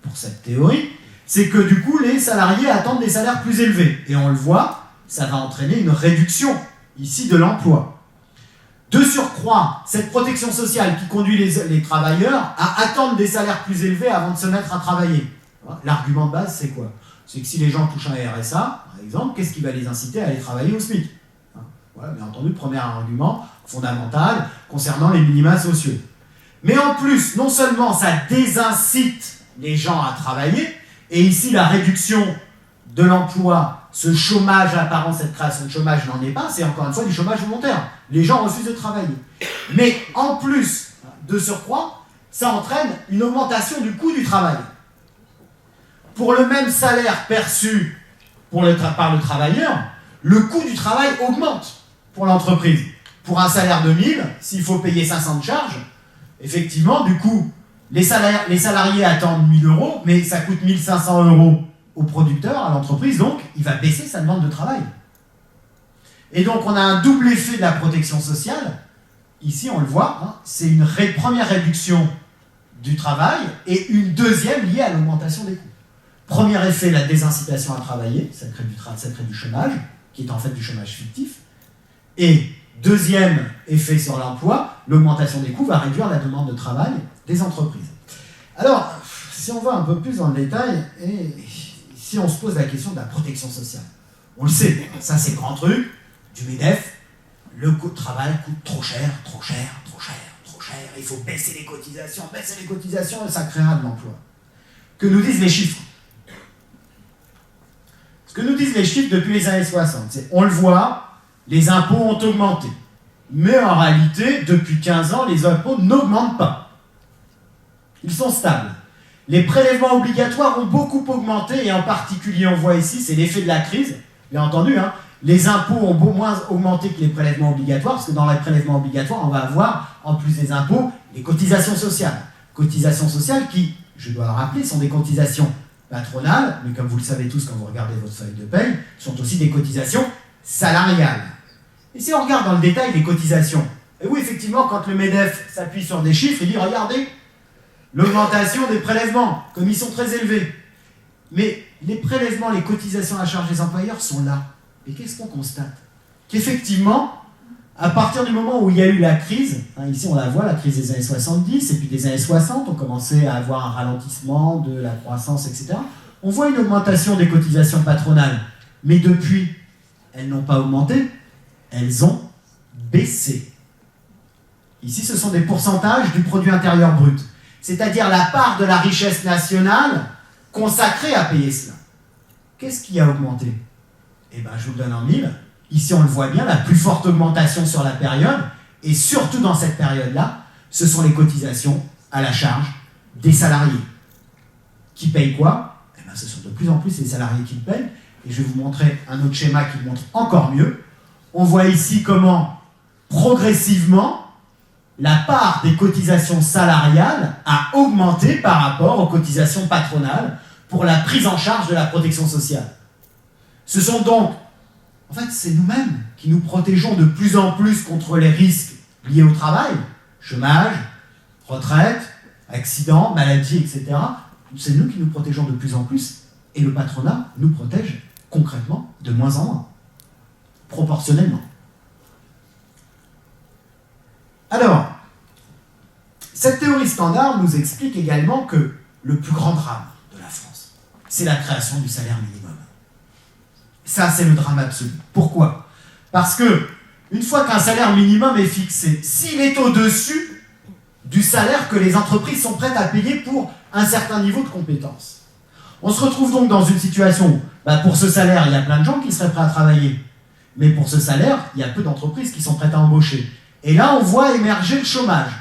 pour cette théorie, c'est que du coup, les salariés attendent des salaires plus élevés. Et on le voit, ça va entraîner une réduction, ici, de l'emploi. De surcroît, cette protection sociale qui conduit les travailleurs à attendre des salaires plus élevés avant de se mettre à travailler. L'argument de base, c'est quoi? C'est que si les gens touchent un RSA, par exemple, qu'est-ce qui va les inciter à aller travailler au SMIC? Voilà, bien entendu, premier argument fondamental concernant les minima sociaux. Mais en plus, non seulement ça désincite les gens à travailler, et ici la réduction de l'emploi, ce chômage apparent, cette création de chômage n'en est pas, c'est encore une fois du chômage volontaire. Les gens refusent de travailler. Mais en plus de surcroît, ça entraîne une augmentation du coût du travail. Pour le même salaire perçu par le travailleur, le coût du travail augmente pour l'entreprise. Pour un salaire de 1000, s'il faut payer 500 de charges, effectivement, du coup, les salariés attendent 1000 euros, mais ça coûte 1500 euros au producteur, à l'entreprise, donc il va baisser sa demande de travail. Et donc on a un double effet de la protection sociale. Ici, on le voit, c'est une première réduction du travail et une deuxième liée à l'augmentation des coûts. Premier effet, la désincitation à travailler, ça crée du chômage, qui est en fait du chômage fictif. Et deuxième effet sur l'emploi, l'augmentation des coûts va réduire la demande de travail des entreprises. Alors, si on va un peu plus dans le détail, et si on se pose la question de la protection sociale, on le sait, ça c'est le grand truc du MEDEF, le coût de travail coûte trop cher, il faut baisser les cotisations et ça créera de l'emploi. Que nous disent les chiffres? Ce que nous disent les chiffres depuis les années 60, c'est, on le voit, les impôts ont augmenté. Mais en réalité, depuis 15 ans, les impôts n'augmentent pas. Ils sont stables. Les prélèvements obligatoires ont beaucoup augmenté, et en particulier, on voit ici, c'est l'effet de la crise. Bien entendu, les impôts ont moins augmenté que les prélèvements obligatoires, parce que dans les prélèvements obligatoires, on va avoir, en plus des impôts, les cotisations sociales. Cotisations sociales qui, je dois le rappeler, sont des cotisations patronales, mais comme vous le savez tous quand vous regardez votre feuille de paye, sont aussi des cotisations salariales. Et si on regarde dans le détail les cotisations, et oui, effectivement, quand le MEDEF s'appuie sur des chiffres, il dit, regardez, l'augmentation des prélèvements, comme ils sont très élevés. Mais les prélèvements, les cotisations à la charge des employeurs sont là. Et qu'est-ce qu'on constate? Qu'effectivement, à partir du moment où il y a eu la crise, ici on la voit, la crise des années 70, et puis des années 60, on commençait à avoir un ralentissement de la croissance, etc. On voit une augmentation des cotisations patronales. Mais depuis, elles n'ont pas augmenté, elles ont baissé. Ici, ce sont des pourcentages du produit intérieur brut. C'est-à-dire la part de la richesse nationale consacrée à payer cela. Qu'est-ce qui a augmenté? Eh bien, je vous le donne en mille. Ici, on le voit bien, la plus forte augmentation sur la période, et surtout dans cette période-là, ce sont les cotisations à la charge des salariés. Qui payent quoi? Eh bien, ce sont de plus en plus les salariés qui le payent. Et je vais vous montrer un autre schéma qui le montre encore mieux. On voit ici comment, progressivement, la part des cotisations salariales a augmenté par rapport aux cotisations patronales pour la prise en charge de la protection sociale. Ce sont donc, en fait, c'est nous-mêmes qui nous protégeons de plus en plus contre les risques liés au travail, chômage, retraite, accidents, maladies, etc. C'est nous qui nous protégeons de plus en plus, et le patronat nous protège concrètement de moins en moins, proportionnellement. Alors, cette théorie standard nous explique également que le plus grand drame de la France, c'est la création du salaire minimum. Ça, c'est le drame absolu. Pourquoi ? Parce que, une fois qu'un salaire minimum est fixé, s'il est au-dessus du salaire que les entreprises sont prêtes à payer pour un certain niveau de compétence, on se retrouve donc dans une situation où, pour ce salaire, il y a plein de gens qui seraient prêts à travailler. Mais pour ce salaire, il y a peu d'entreprises qui sont prêtes à embaucher. Et là, on voit émerger le chômage.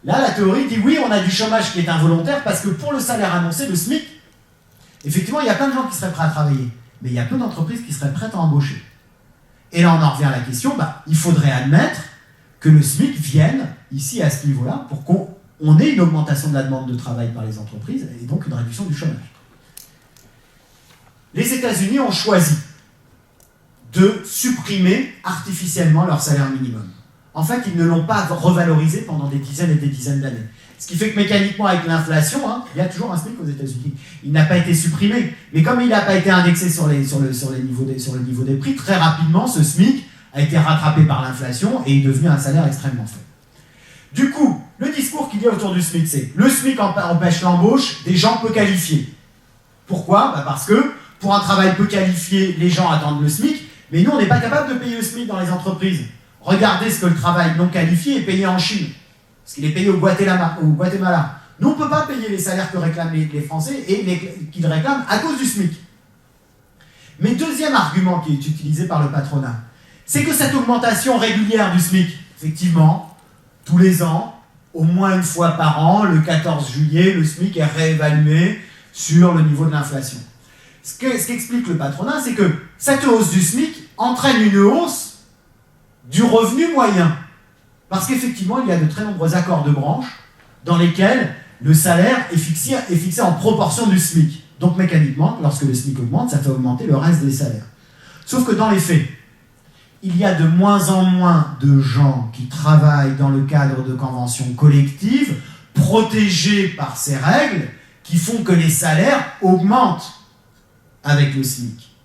Là, la théorie dit oui, on a du chômage qui est involontaire parce que pour le salaire annoncé, le SMIC, effectivement, il y a plein de gens qui seraient prêts à travailler. Mais il y a peu d'entreprises qui seraient prêtes à embaucher. Et là, on en revient à la question, il faudrait admettre que le SMIC vienne ici à ce niveau-là pour qu'on ait une augmentation de la demande de travail par les entreprises et donc une réduction du chômage. Les États-Unis ont choisi de supprimer artificiellement leur salaire minimum. En fait, ils ne l'ont pas revalorisé pendant des dizaines et des dizaines d'années. Ce qui fait que mécaniquement, avec l'inflation, il y a toujours un SMIC aux États-Unis. Il n'a pas été supprimé. Mais comme il n'a pas été indexé sur le niveau des prix, très rapidement, ce SMIC a été rattrapé par l'inflation et est devenu un salaire extrêmement faible. Du coup, le discours qu'il y a autour du SMIC, c'est le SMIC empêche l'embauche des gens peu qualifiés. Pourquoi ? Parce que pour un travail peu qualifié, les gens attendent le SMIC, mais nous, on n'est pas capable de payer le SMIC dans les entreprises. Regardez ce que le travail non qualifié est payé en Chine. Parce qu'il est payé au Guatemala. Nous, on ne peut pas payer les salaires que réclament les Français et qu'ils réclament à cause du SMIC. Mais deuxième argument qui est utilisé par le patronat, c'est que cette augmentation régulière du SMIC, effectivement, tous les ans, au moins une fois par an, le 14 juillet, le SMIC est réévalué sur le niveau de l'inflation. Ce qu'explique le patronat, c'est que cette hausse du SMIC entraîne une hausse du revenu moyen. Parce qu'effectivement, il y a de très nombreux accords de branche dans lesquels le salaire est fixé en proportion du SMIC. Donc mécaniquement, lorsque le SMIC augmente, ça fait augmenter le reste des salaires. Sauf que dans les faits, il y a de moins en moins de gens qui travaillent dans le cadre de conventions collectives, protégés par ces règles, qui font que les salaires augmentent avec le SMIC.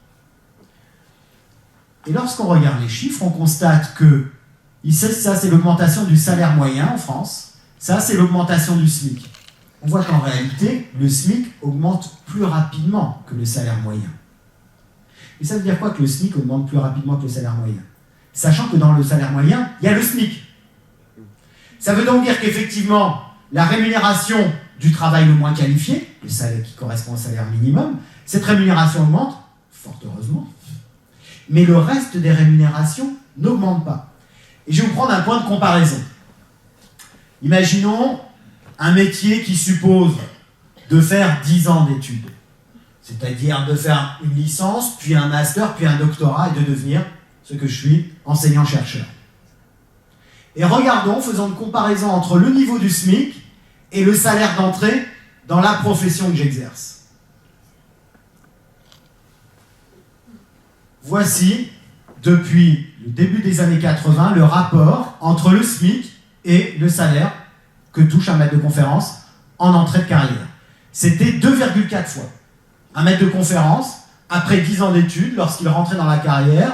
Et lorsqu'on regarde les chiffres, on constate que ça, c'est l'augmentation du salaire moyen en France. Ça, c'est l'augmentation du SMIC. On voit qu'en réalité, le SMIC augmente plus rapidement que le salaire moyen. Et ça veut dire quoi que le SMIC augmente plus rapidement que le salaire moyen ? Sachant que dans le salaire moyen, il y a le SMIC. Ça veut donc dire qu'effectivement, la rémunération du travail le moins qualifié, le salaire qui correspond au salaire minimum, cette rémunération augmente, fort heureusement, mais le reste des rémunérations n'augmente pas. Et je vais vous prendre un point de comparaison. Imaginons un métier qui suppose de faire 10 ans d'études, c'est-à-dire de faire une licence, puis un master, puis un doctorat, et de devenir ce que je suis, enseignant-chercheur. Et regardons, faisons une comparaison entre le niveau du SMIC et le salaire d'entrée dans la profession que j'exerce. Voici, depuis le début des années 80, le rapport entre le SMIC et le salaire que touche un maître de conférence en entrée de carrière. C'était 2,4 fois. Un maître de conférence, après 10 ans d'études, lorsqu'il rentrait dans la carrière,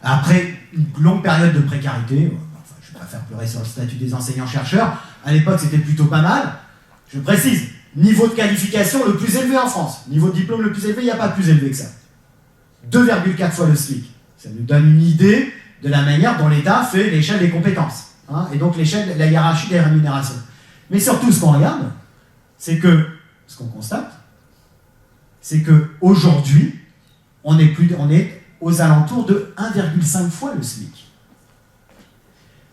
après une longue période de précarité, je ne vais pas faire pleurer sur le statut des enseignants-chercheurs, à l'époque c'était plutôt pas mal, je précise, niveau de qualification le plus élevé en France, niveau de diplôme le plus élevé, il n'y a pas plus élevé que ça. 2,4 fois le SMIC. Ça nous donne une idée de la manière dont l'État fait l'échelle des compétences, et donc la hiérarchie des rémunérations. Mais surtout, ce qu'on regarde, ce qu'on constate, c'est qu'aujourd'hui, on est aux alentours de 1,5 fois le SMIC.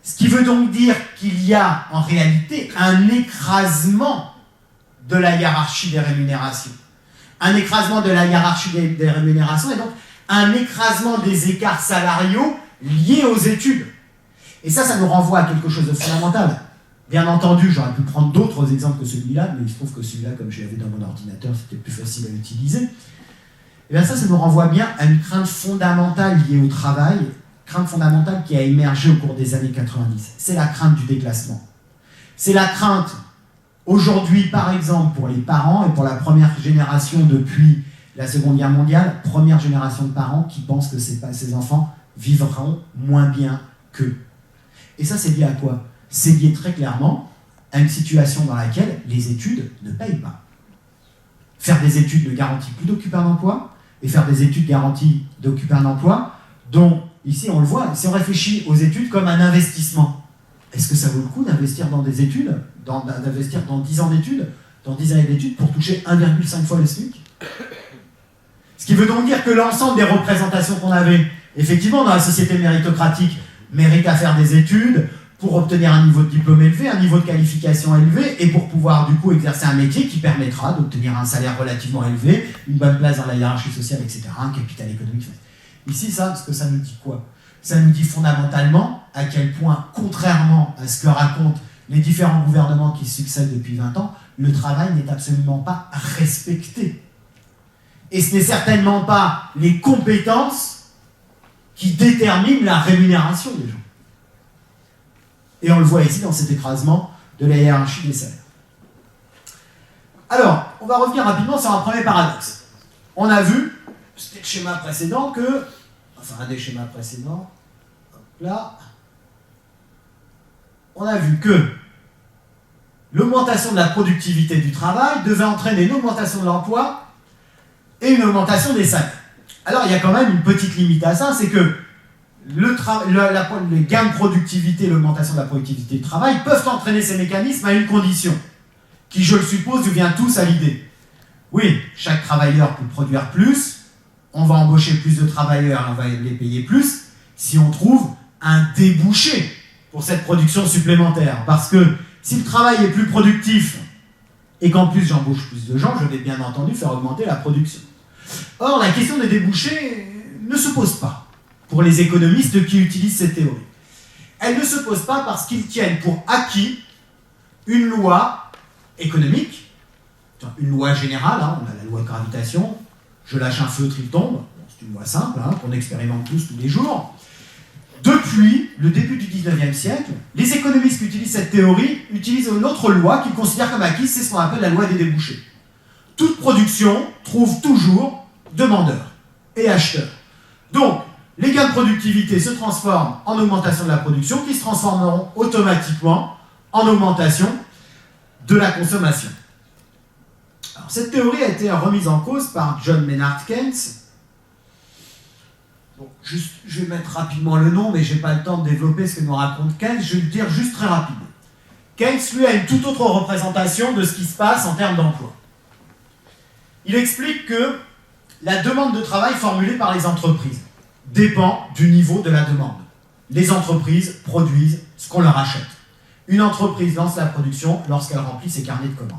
Ce qui veut donc dire qu'il y a en réalité un écrasement de la hiérarchie des rémunérations. Un écrasement de la hiérarchie des rémunérations et donc un écrasement des écarts salariaux liés aux études. Et ça nous renvoie à quelque chose de fondamental. Bien entendu, j'aurais pu prendre d'autres exemples que celui-là, mais il se trouve que celui-là, comme je l'avais dans mon ordinateur, c'était plus facile à utiliser. Et bien ça nous renvoie bien à une crainte fondamentale liée au travail, crainte fondamentale qui a émergé au cours des années 90. C'est la crainte du déclassement. C'est la crainte Aujourd'hui, par exemple, pour les parents et pour la première génération depuis la Seconde Guerre mondiale, première génération de parents qui pensent que ces enfants vivront moins bien qu'eux. Et ça, c'est lié à quoi? C'est lié très clairement à une situation dans laquelle les études ne payent pas. Faire des études ne garantit plus d'occuper un emploi, et faire des études garantit d'occuper un emploi, dont, ici on le voit, si on réfléchit aux études comme un investissement, est-ce que ça vaut le coup d'investir dans des études, d'investir dans 10 ans d'études, dans 10 années d'études pour toucher 1,5 fois le SMIC? Ce qui veut donc dire que l'ensemble des représentations qu'on avait, effectivement, dans la société méritocratique, méritent à faire des études pour obtenir un niveau de diplôme élevé, un niveau de qualification élevé, et pour pouvoir du coup exercer un métier qui permettra d'obtenir un salaire relativement élevé, une bonne place dans la hiérarchie sociale, etc., un capital économique. Ici, ça, ce que ça nous dit quoi? Ça nous dit fondamentalement à quel point, contrairement à ce que racontent les différents gouvernements qui succèdent depuis 20 ans, le travail n'est absolument pas respecté. Et ce n'est certainement pas les compétences qui déterminent la rémunération des gens. Et on le voit ici dans cet écrasement de la hiérarchie des salaires. Alors, on va revenir rapidement sur un premier paradoxe. On a vu, c'était le schéma précédent, un des schémas précédents, hop là, on a vu que l'augmentation de la productivité du travail devait entraîner une augmentation de l'emploi et une augmentation des salaires. Alors, il y a quand même une petite limite à ça, c'est que les gains de productivité, l'augmentation de la productivité du travail peuvent entraîner ces mécanismes à une condition, qui, je le suppose, nous vient tous à l'idée. Oui, chaque travailleur peut produire plus, on va embaucher plus de travailleurs, on va les payer plus, si on trouve un débouché pour cette production supplémentaire. Parce que si le travail est plus productif, et qu'en plus j'embauche plus de gens, je vais bien entendu faire augmenter la production. Or, la question des débouchés ne se pose pas pour les économistes qui utilisent cette théorie. Elle ne se pose pas parce qu'ils tiennent pour acquis une loi économique, une loi générale, on a la loi de gravitation, je lâche un feutre, il tombe, c'est une loi simple, qu'on expérimente tous les jours. Depuis le début du 19e siècle, les économistes qui utilisent cette théorie utilisent une autre loi qu'ils considèrent comme acquise, c'est ce qu'on appelle la loi des débouchés. Toute production trouve toujours demandeurs et acheteurs. Donc, les gains de productivité se transforment en augmentation de la production, qui se transformeront automatiquement en augmentation de la consommation. Alors, cette théorie a été remise en cause par John Maynard Keynes. Bon, je vais mettre rapidement le nom, mais je n'ai pas le temps de développer ce que nous raconte Keynes, je vais le dire juste très rapidement. Keynes, lui, a une toute autre représentation de ce qui se passe en termes d'emploi. Il explique que la demande de travail formulée par les entreprises dépend du niveau de la demande. Les entreprises produisent ce qu'on leur achète. Une entreprise lance la production lorsqu'elle remplit ses carnets de commandes.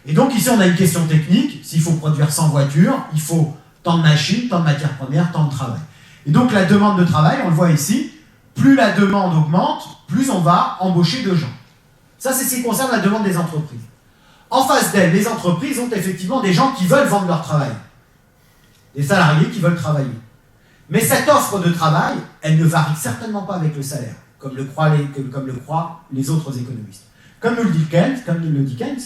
Et donc ici, on a une question technique. S'il faut produire 100 voitures, il faut tant de machines, tant de matières premières, tant de travail. Et donc la demande de travail, on le voit ici, plus la demande augmente, plus on va embaucher de gens. Ça, c'est ce qui concerne la demande des entreprises. En face d'elles, les entreprises ont effectivement des gens qui veulent vendre leur travail. Des salariés qui veulent travailler. Mais cette offre de travail, elle ne varie certainement pas avec le salaire, comme le croient les autres économistes. Comme le dit Keynes,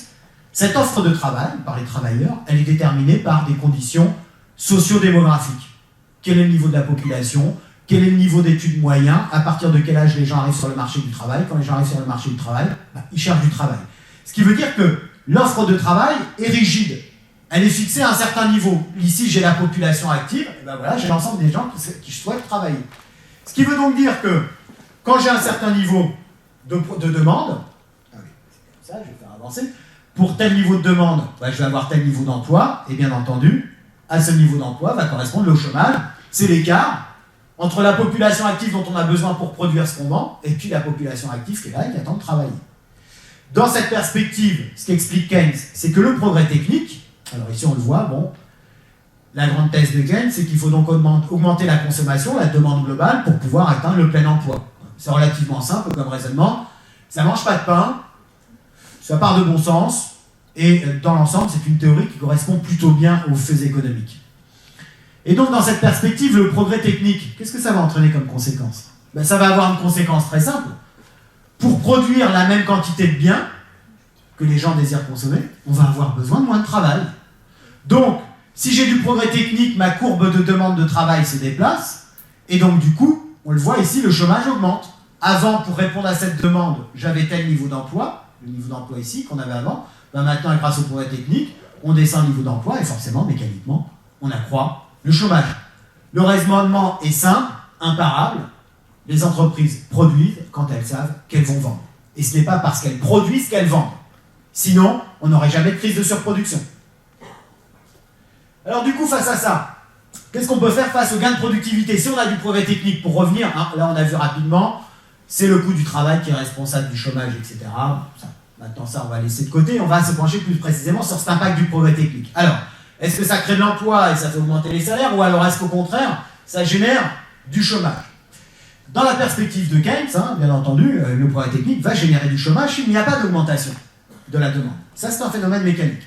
cette offre de travail par les travailleurs, elle est déterminée par des conditions socio-démographiques. Quel est le niveau de la population? Quel est le niveau d'études moyen? À partir de quel âge les gens arrivent sur le marché du travail? Quand les gens arrivent sur le marché du travail, ils cherchent du travail. Ce qui veut dire que l'offre de travail est rigide. Elle est fixée à un certain niveau. Ici, j'ai la population active, et ben voilà, j'ai l'ensemble des gens qui souhaitent travailler. Ce qui veut donc dire que quand j'ai un certain niveau de demande, ça, je vais faire avancer, pour tel niveau de demande, je vais avoir tel niveau d'emploi, et bien entendu, à ce niveau d'emploi va correspondre le chômage. C'est l'écart entre la population active dont on a besoin pour produire ce qu'on vend, et puis la population active qui est là et qui attend de travailler. Dans cette perspective, ce qu'explique Keynes, c'est que le progrès technique, alors ici on le voit, la grande thèse de Keynes, c'est qu'il faut donc augmenter la consommation, la demande globale, pour pouvoir atteindre le plein emploi. C'est relativement simple comme raisonnement, ça ne mange pas de pain, ça part de bon sens, et dans l'ensemble, c'est une théorie qui correspond plutôt bien aux faits économiques. Et donc dans cette perspective, le progrès technique, qu'est-ce que ça va entraîner comme conséquence? Ça va avoir une conséquence très simple. Pour produire la même quantité de biens que les gens désirent consommer, on va avoir besoin de moins de travail. Donc, si j'ai du progrès technique, ma courbe de demande de travail se déplace, et donc du coup, on le voit ici, le chômage augmente. Avant, pour répondre à cette demande, j'avais tel niveau d'emploi, le niveau d'emploi ici qu'on avait avant. Ben maintenant, grâce au progrès technique, on descend le niveau d'emploi et forcément, mécaniquement, on accroît le chômage. Le raisonnement est simple, imparable. Les entreprises produisent quand elles savent qu'elles vont vendre. Et ce n'est pas parce qu'elles produisent qu'elles vendent. Sinon, on n'aurait jamais de crise de surproduction. Alors du coup, face à ça, qu'est-ce qu'on peut faire face au gain de productivité? Si on a du progrès technique, pour revenir, hein, là on a vu rapidement, c'est le coût du travail qui est responsable du chômage, etc. Maintenant ça, on va laisser de côté, on va se pencher plus précisément sur cet impact du progrès technique. Alors, est-ce que ça crée de l'emploi et ça fait augmenter les salaires, ou alors est-ce qu'au contraire, ça génère du chômage? Dans la perspective de Keynes, hein, bien entendu, le progrès technique va générer du chômage s'il n'y a pas d'augmentation de la demande. Ça, c'est un phénomène mécanique.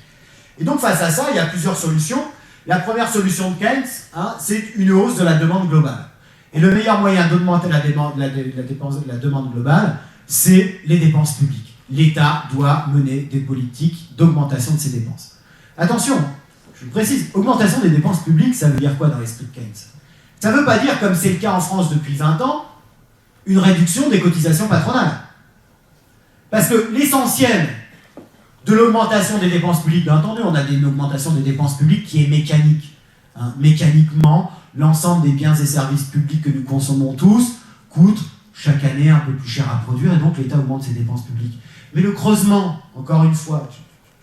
Et donc, face à ça, il y a plusieurs solutions. La première solution de Keynes, hein, c'est une hausse de la demande globale. Et le meilleur moyen d'augmenter la demande globale, c'est les dépenses publiques. L'État doit mener des politiques d'augmentation de ses dépenses. Attention, je précise, augmentation des dépenses publiques, ça veut dire quoi dans l'esprit de Keynes? Ça ne veut pas dire, comme c'est le cas en France depuis 20 ans, une réduction des cotisations patronales. Parce que l'essentiel de l'augmentation des dépenses publiques, bien entendu, on a une augmentation des dépenses publiques qui est mécanique. Hein. Mécaniquement, l'ensemble des biens et services publics que nous consommons tous coûtent chaque année un peu plus cher à produire, et donc l'État augmente ses dépenses publiques. Mais le creusement, encore une fois,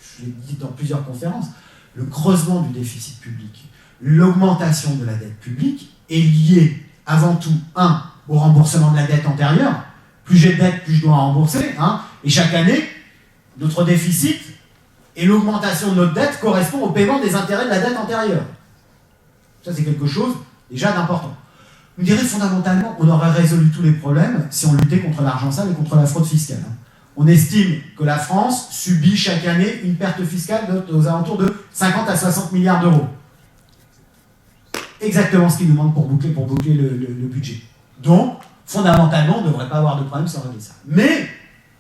je l'ai dit dans plusieurs conférences, le creusement du déficit public, l'augmentation de la dette publique est lié avant tout, au remboursement de la dette antérieure. Plus j'ai de dette, plus je dois rembourser. Hein, et chaque année, notre déficit et l'augmentation de notre dette correspondent au paiement des intérêts de la dette antérieure. Ça, c'est quelque chose déjà d'important. Vous me direz, fondamentalement, on aurait résolu tous les problèmes si on luttait contre l'argent sale et contre la fraude fiscale. Hein. On estime que la France subit chaque année une perte fiscale aux alentours de 50 à 60 milliards d'euros. Exactement ce qu'il nous manque pour boucler le budget. Donc, fondamentalement, on ne devrait pas avoir de problème sans régler ça. Mais,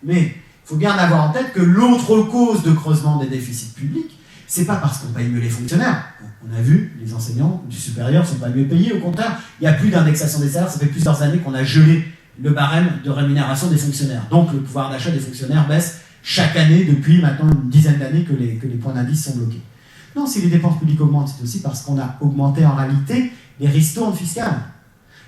il faut bien avoir en tête que l'autre cause de creusement des déficits publics, c'est pas parce qu'on paye mieux les fonctionnaires. On a vu, les enseignants du supérieur ne sont pas mieux payés, au contraire, il n'y a plus d'indexation des salaires, ça fait plusieurs années qu'on a gelé le barème de rémunération des fonctionnaires. Donc le pouvoir d'achat des fonctionnaires baisse chaque année depuis maintenant une dizaine d'années que les points d'indice sont bloqués. Non, si les dépenses publiques augmentent, c'est aussi parce qu'on a augmenté en réalité les ristournes fiscales.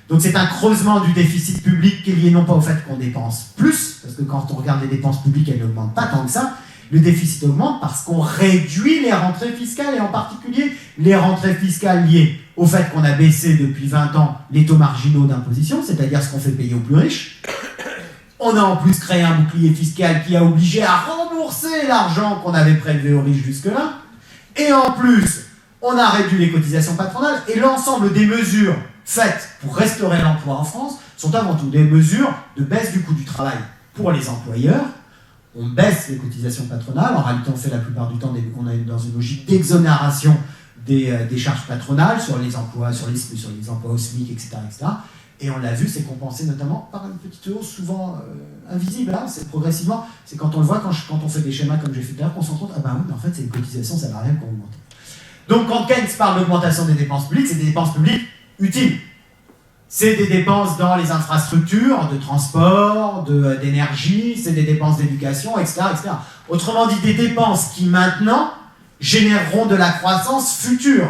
Donc c'est un creusement du déficit public qui est lié non pas au fait qu'on dépense plus, parce que quand on regarde les dépenses publiques, elles n'augmentent pas tant que ça. Le déficit augmente parce qu'on réduit les rentrées fiscales, et en particulier les rentrées fiscales liées au fait qu'on a baissé depuis 20 ans les taux marginaux d'imposition, c'est-à-dire ce qu'on fait payer aux plus riches. On a en plus créé un bouclier fiscal qui a obligé à rembourser l'argent qu'on avait prélevé aux riches jusque-là. Et en plus, on a réduit les cotisations patronales, et l'ensemble des mesures faites pour restaurer l'emploi en France sont avant tout des mesures de baisse du coût du travail pour les employeurs. On baisse les cotisations patronales, en réalité on fait la plupart du temps, on est dans une logique d'exonération des charges patronales sur les emplois, sur les emplois au SMIC, etc., etc. Et on l'a vu, c'est compensé notamment par une petite hausse souvent invisible, hein, c'est progressivement, c'est quand on le voit, quand on fait des schémas comme j'ai fait tout à l'heure, qu'on se rend compte, ah ben oui, en fait c'est les cotisations salariales qui ont augmenté. Donc quand Keynes parle d'augmentation des dépenses publiques, c'est des dépenses publiques utiles. C'est des dépenses dans les infrastructures, de transport, d'énergie, c'est des dépenses d'éducation, etc., etc. Autrement dit, des dépenses qui maintenant généreront de la croissance future.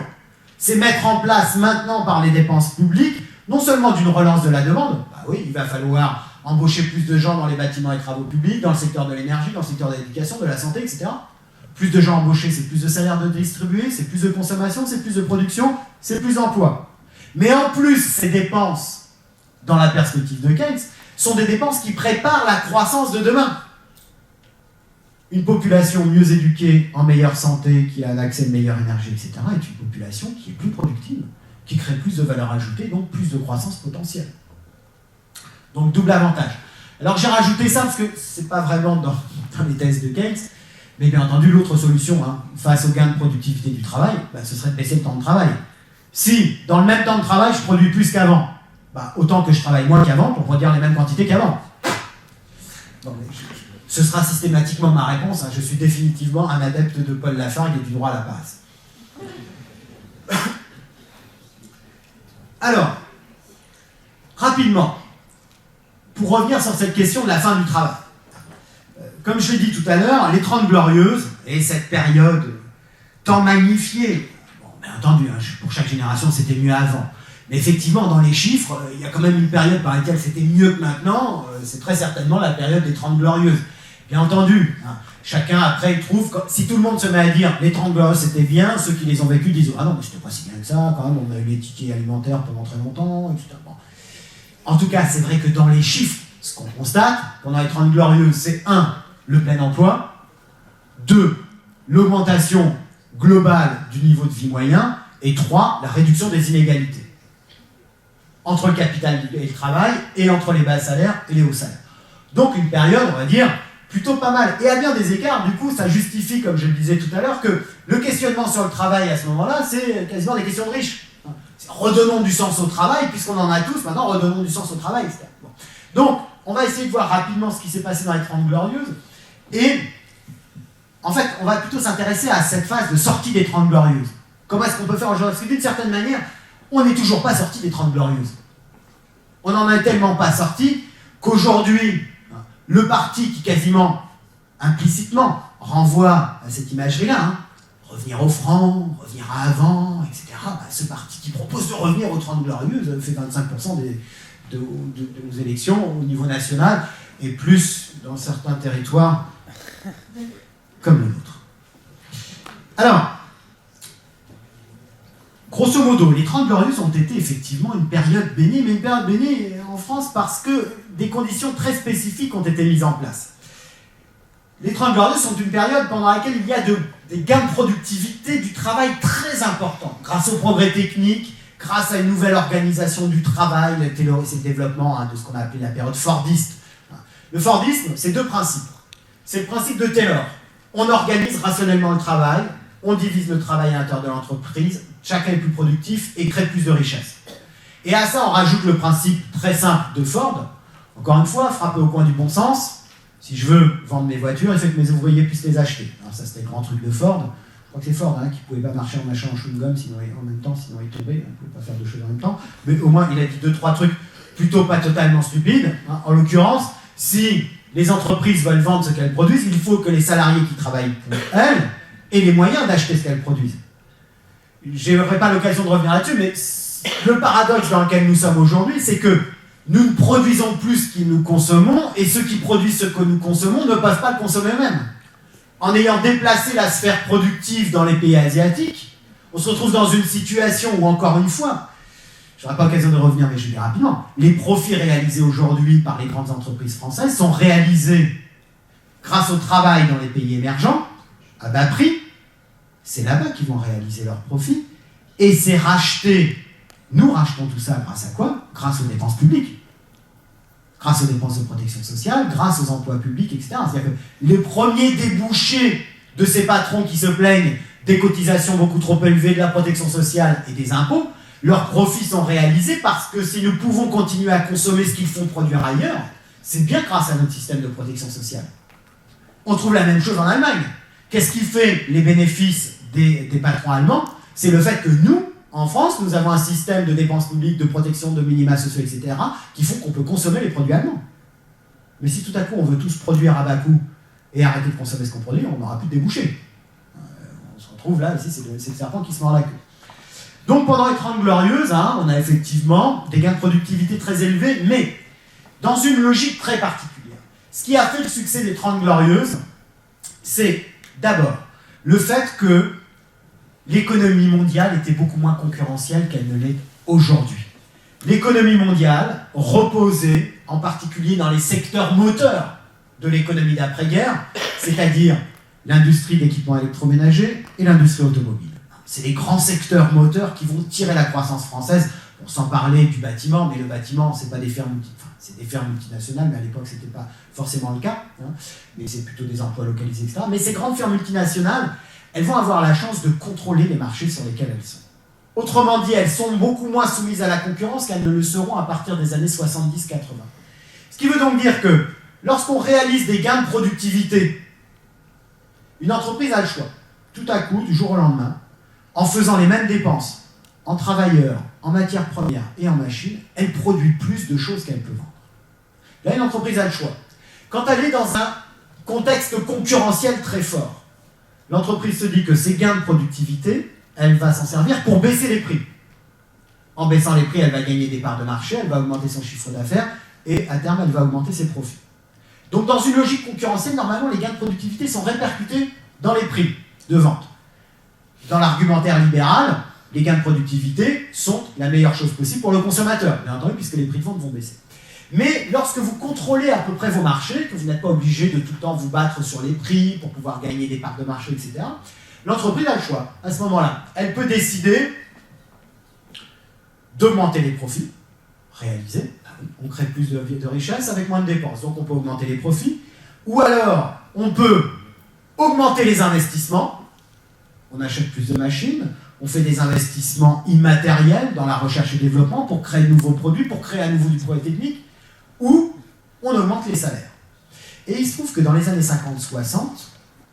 C'est mettre en place maintenant par les dépenses publiques, non seulement d'une relance de la demande, bah oui, il va falloir embaucher plus de gens dans les bâtiments et travaux publics, dans le secteur de l'énergie, dans le secteur de l'éducation, de la santé, etc. Plus de gens embauchés, c'est plus de salaires de distribuer, c'est plus de consommation, c'est plus de production, c'est plus d'emploi. Mais en plus, ces dépenses, dans la perspective de Keynes, sont des dépenses qui préparent la croissance de demain. Une population mieux éduquée, en meilleure santé, qui a un accès à une meilleure énergie, etc., est une population qui est plus productive, qui crée plus de valeur ajoutée, donc plus de croissance potentielle. Donc double avantage. Alors j'ai rajouté ça parce que c'est pas vraiment dans les thèses de Keynes, mais bien entendu l'autre solution, face au gain de productivité du travail, ce serait de baisser le temps de travail. Si, dans le même temps de travail, je produis plus qu'avant, autant que je travaille moins qu'avant pour produire les mêmes quantités qu'avant. Ce sera systématiquement ma réponse. Hein. Je suis définitivement un adepte de Paul Lafargue et du droit à la paresse. Alors, rapidement, pour revenir sur cette question de la fin du travail. Comme je l'ai dit tout à l'heure, les 30 Glorieuses et cette période tant magnifiée, bon, bien entendu, hein, pour chaque génération c'était mieux avant, mais effectivement dans les chiffres, il y a quand même une période par laquelle c'était mieux que maintenant, c'est très certainement la période des 30 Glorieuses. Bien entendu, hein, chacun après il trouve, si tout le monde se met à dire les 30 Glorieuses c'était bien, ceux qui les ont vécus disent ah non mais c'était pas si bien que ça, quand même on a eu les tickets alimentaires pendant très longtemps, etc. Bon. En tout cas c'est vrai que dans les chiffres, ce qu'on constate pendant les 30 Glorieuses, c'est 1. Le plein emploi, 2. L'augmentation globale du niveau de vie moyen, et 3. La réduction des inégalités entre le capital et le travail, et entre les bas salaires et les hauts salaires. Donc une période, on va dire, plutôt pas mal. Et à bien des écarts, du coup, ça justifie, comme je le disais tout à l'heure, que le questionnement sur le travail à ce moment-là, c'est quasiment des questions de riches. Redonnons du sens au travail, puisqu'on en a tous, maintenant redonnons du sens au travail, etc. Bon. Donc, on va essayer de voir rapidement ce qui s'est passé dans les 30 Glorieuses. Et en fait, on va plutôt s'intéresser à cette phase de sortie des 30 Glorieuses. Comment est-ce qu'on peut faire aujourd'hui? Parce que d'une certaine manière, on n'est toujours pas sorti des 30 Glorieuses. On n'en est tellement pas sorti qu'aujourd'hui, le parti qui quasiment implicitement renvoie à cette imagerie-là, hein, revenir au franc, revenir à avant, etc., ce parti qui propose de revenir aux 30 Glorieuses fait 25% de nos élections au niveau national, et plus dans certains territoires comme le nôtre. Alors, grosso modo, les 30 Glorieuses ont été effectivement une période bénie, mais une période bénie en France parce que des conditions très spécifiques ont été mises en place. Les 30 Glorieuses sont une période pendant laquelle il y a des gains de productivité du travail très importants, grâce au progrès technique, grâce à une nouvelle organisation du travail, c'est le développement de ce qu'on a appelé la période fordiste. Le fordisme, c'est 2 principes. C'est le principe de Taylor. On organise rationnellement le travail, on divise le travail à l'intérieur de l'entreprise, chacun est plus productif et crée plus de richesse. Et à ça, on rajoute le principe très simple de Ford. Encore une fois, frappé au coin du bon sens. Si je veux vendre mes voitures, il faut que mes ouvriers puissent les acheter. Alors ça, c'était le grand truc de Ford. Je crois que c'est Ford qui ne pouvait pas marcher en mâchant en chewing-gum en même temps, sinon il tombait. On ne pouvait pas faire 2 choses en même temps. Mais au moins, il a dit 2-3 trucs plutôt pas totalement stupides. En l'occurrence, si les entreprises veulent vendre ce qu'elles produisent, il faut que les salariés qui travaillent pour elles aient les moyens d'acheter ce qu'elles produisent. Je n'aurai pas l'occasion de revenir là-dessus, mais le paradoxe dans lequel nous sommes aujourd'hui, c'est que nous ne produisons plus ce que nous consommons, et ceux qui produisent ce que nous consommons ne peuvent pas le consommer eux-mêmes. En ayant déplacé la sphère productive dans les pays asiatiques, on se retrouve dans une situation où, encore une fois, je n'aurai pas l'occasion de revenir, mais je vais rapidement, les profits réalisés aujourd'hui par les grandes entreprises françaises sont réalisés grâce au travail dans les pays émergents, à bas prix. C'est là-bas qu'ils vont réaliser leurs profits, et c'est racheté. Nous rachetons tout ça grâce à quoi? Grâce aux dépenses publiques, grâce aux dépenses de protection sociale, grâce aux emplois publics, etc. C'est-à-dire que les premiers débouchés de ces patrons qui se plaignent des cotisations beaucoup trop élevées, de la protection sociale et des impôts, leurs profits sont réalisés parce que si nous pouvons continuer à consommer ce qu'ils font produire ailleurs, c'est bien grâce à notre système de protection sociale. On trouve la même chose en Allemagne. Qu'est-ce qui fait les bénéfices des patrons allemands? C'est le fait que nous, en France, nous avons un système de dépenses publiques, de protection de minima sociaux, etc., qui font qu'on peut consommer les produits allemands. Mais si tout à coup on veut tous produire à bas coût et arrêter de consommer ce qu'on produit, on n'aura plus de débouchés. On se retrouve là, ici, c'est le serpent qui se mord la queue. Donc pendant les 30 Glorieuses, on a effectivement des gains de productivité très élevés, mais dans une logique très particulière. Ce qui a fait le succès des 30 Glorieuses, c'est d'abord le fait que l'économie mondiale était beaucoup moins concurrentielle qu'elle ne l'est aujourd'hui. L'économie mondiale reposait en particulier dans les secteurs moteurs de l'économie d'après-guerre, c'est-à-dire l'industrie d'équipements électroménagers et l'industrie automobile. C'est les grands secteurs moteurs qui vont tirer la croissance française, sans parler du bâtiment, mais le bâtiment, c'est pas des fermes, c'est des fermes multinationales, mais à l'époque, c'était pas forcément le cas, mais c'est plutôt des emplois localisés, etc. Mais ces grandes fermes multinationales, elles vont avoir la chance de contrôler les marchés sur lesquels elles sont. Autrement dit, elles sont beaucoup moins soumises à la concurrence qu'elles ne le seront à partir des années 70-80. Ce qui veut donc dire que lorsqu'on réalise des gains de productivité, une entreprise a le choix. Tout à coup, du jour au lendemain, en faisant les mêmes dépenses, en travailleurs, en matières premières et en machines, elle produit plus de choses qu'elle peut vendre. Là, une entreprise a le choix. Quand elle est dans un contexte concurrentiel très fort, l'entreprise se dit que ses gains de productivité, elle va s'en servir pour baisser les prix. En baissant les prix, elle va gagner des parts de marché, elle va augmenter son chiffre d'affaires et à terme, elle va augmenter ses profits. Donc dans une logique concurrentielle, normalement, les gains de productivité sont répercutés dans les prix de vente. Dans l'argumentaire libéral, les gains de productivité sont la meilleure chose possible pour le consommateur, bien entendu, puisque les prix de vente vont baisser. Mais lorsque vous contrôlez à peu près vos marchés, que vous n'êtes pas obligé de tout le temps vous battre sur les prix pour pouvoir gagner des parts de marché, etc., l'entreprise a le choix. À ce moment-là, elle peut décider d'augmenter les profits réalisés. On crée plus de richesse avec moins de dépenses, donc on peut augmenter les profits. Ou alors, on peut augmenter les investissements. On achète plus de machines, on fait des investissements immatériels dans la recherche et développement pour créer de nouveaux produits, pour créer à nouveau du progrès technique, ou on augmente les salaires. Et il se trouve que dans les années 50-60,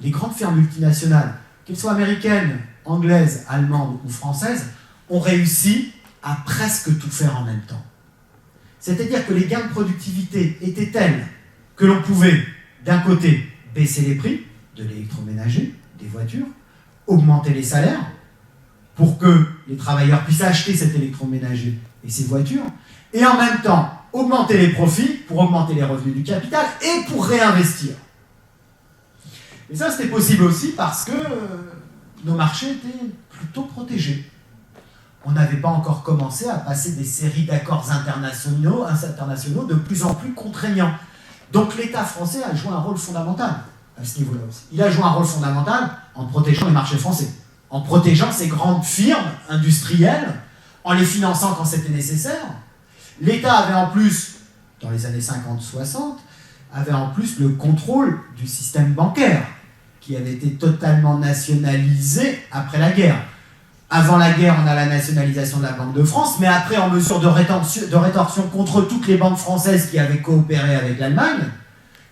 les grandes firmes multinationales, qu'elles soient américaines, anglaises, allemandes ou françaises, ont réussi à presque tout faire en même temps. C'est-à-dire que les gains de productivité étaient tels que l'on pouvait, d'un côté, baisser les prix de l'électroménager, des voitures, augmenter les salaires pour que les travailleurs puissent acheter cet électroménager et ces voitures, et en même temps augmenter les profits pour augmenter les revenus du capital et pour réinvestir. Et ça, c'était possible aussi parce que nos marchés étaient plutôt protégés. On n'avait pas encore commencé à passer des séries d'accords internationaux de plus en plus contraignants. Donc l'État français a joué un rôle fondamental à ce niveau-là aussi. Il a joué un rôle fondamental en protégeant les marchés français, en protégeant ces grandes firmes industrielles, en les finançant quand c'était nécessaire. L'État avait en plus, dans les années 50-60, avait en plus le contrôle du système bancaire, qui avait été totalement nationalisé après la guerre. Avant la guerre, on a la nationalisation de la Banque de France, mais après, en mesure de rétorsion contre toutes les banques françaises qui avaient coopéré avec l'Allemagne,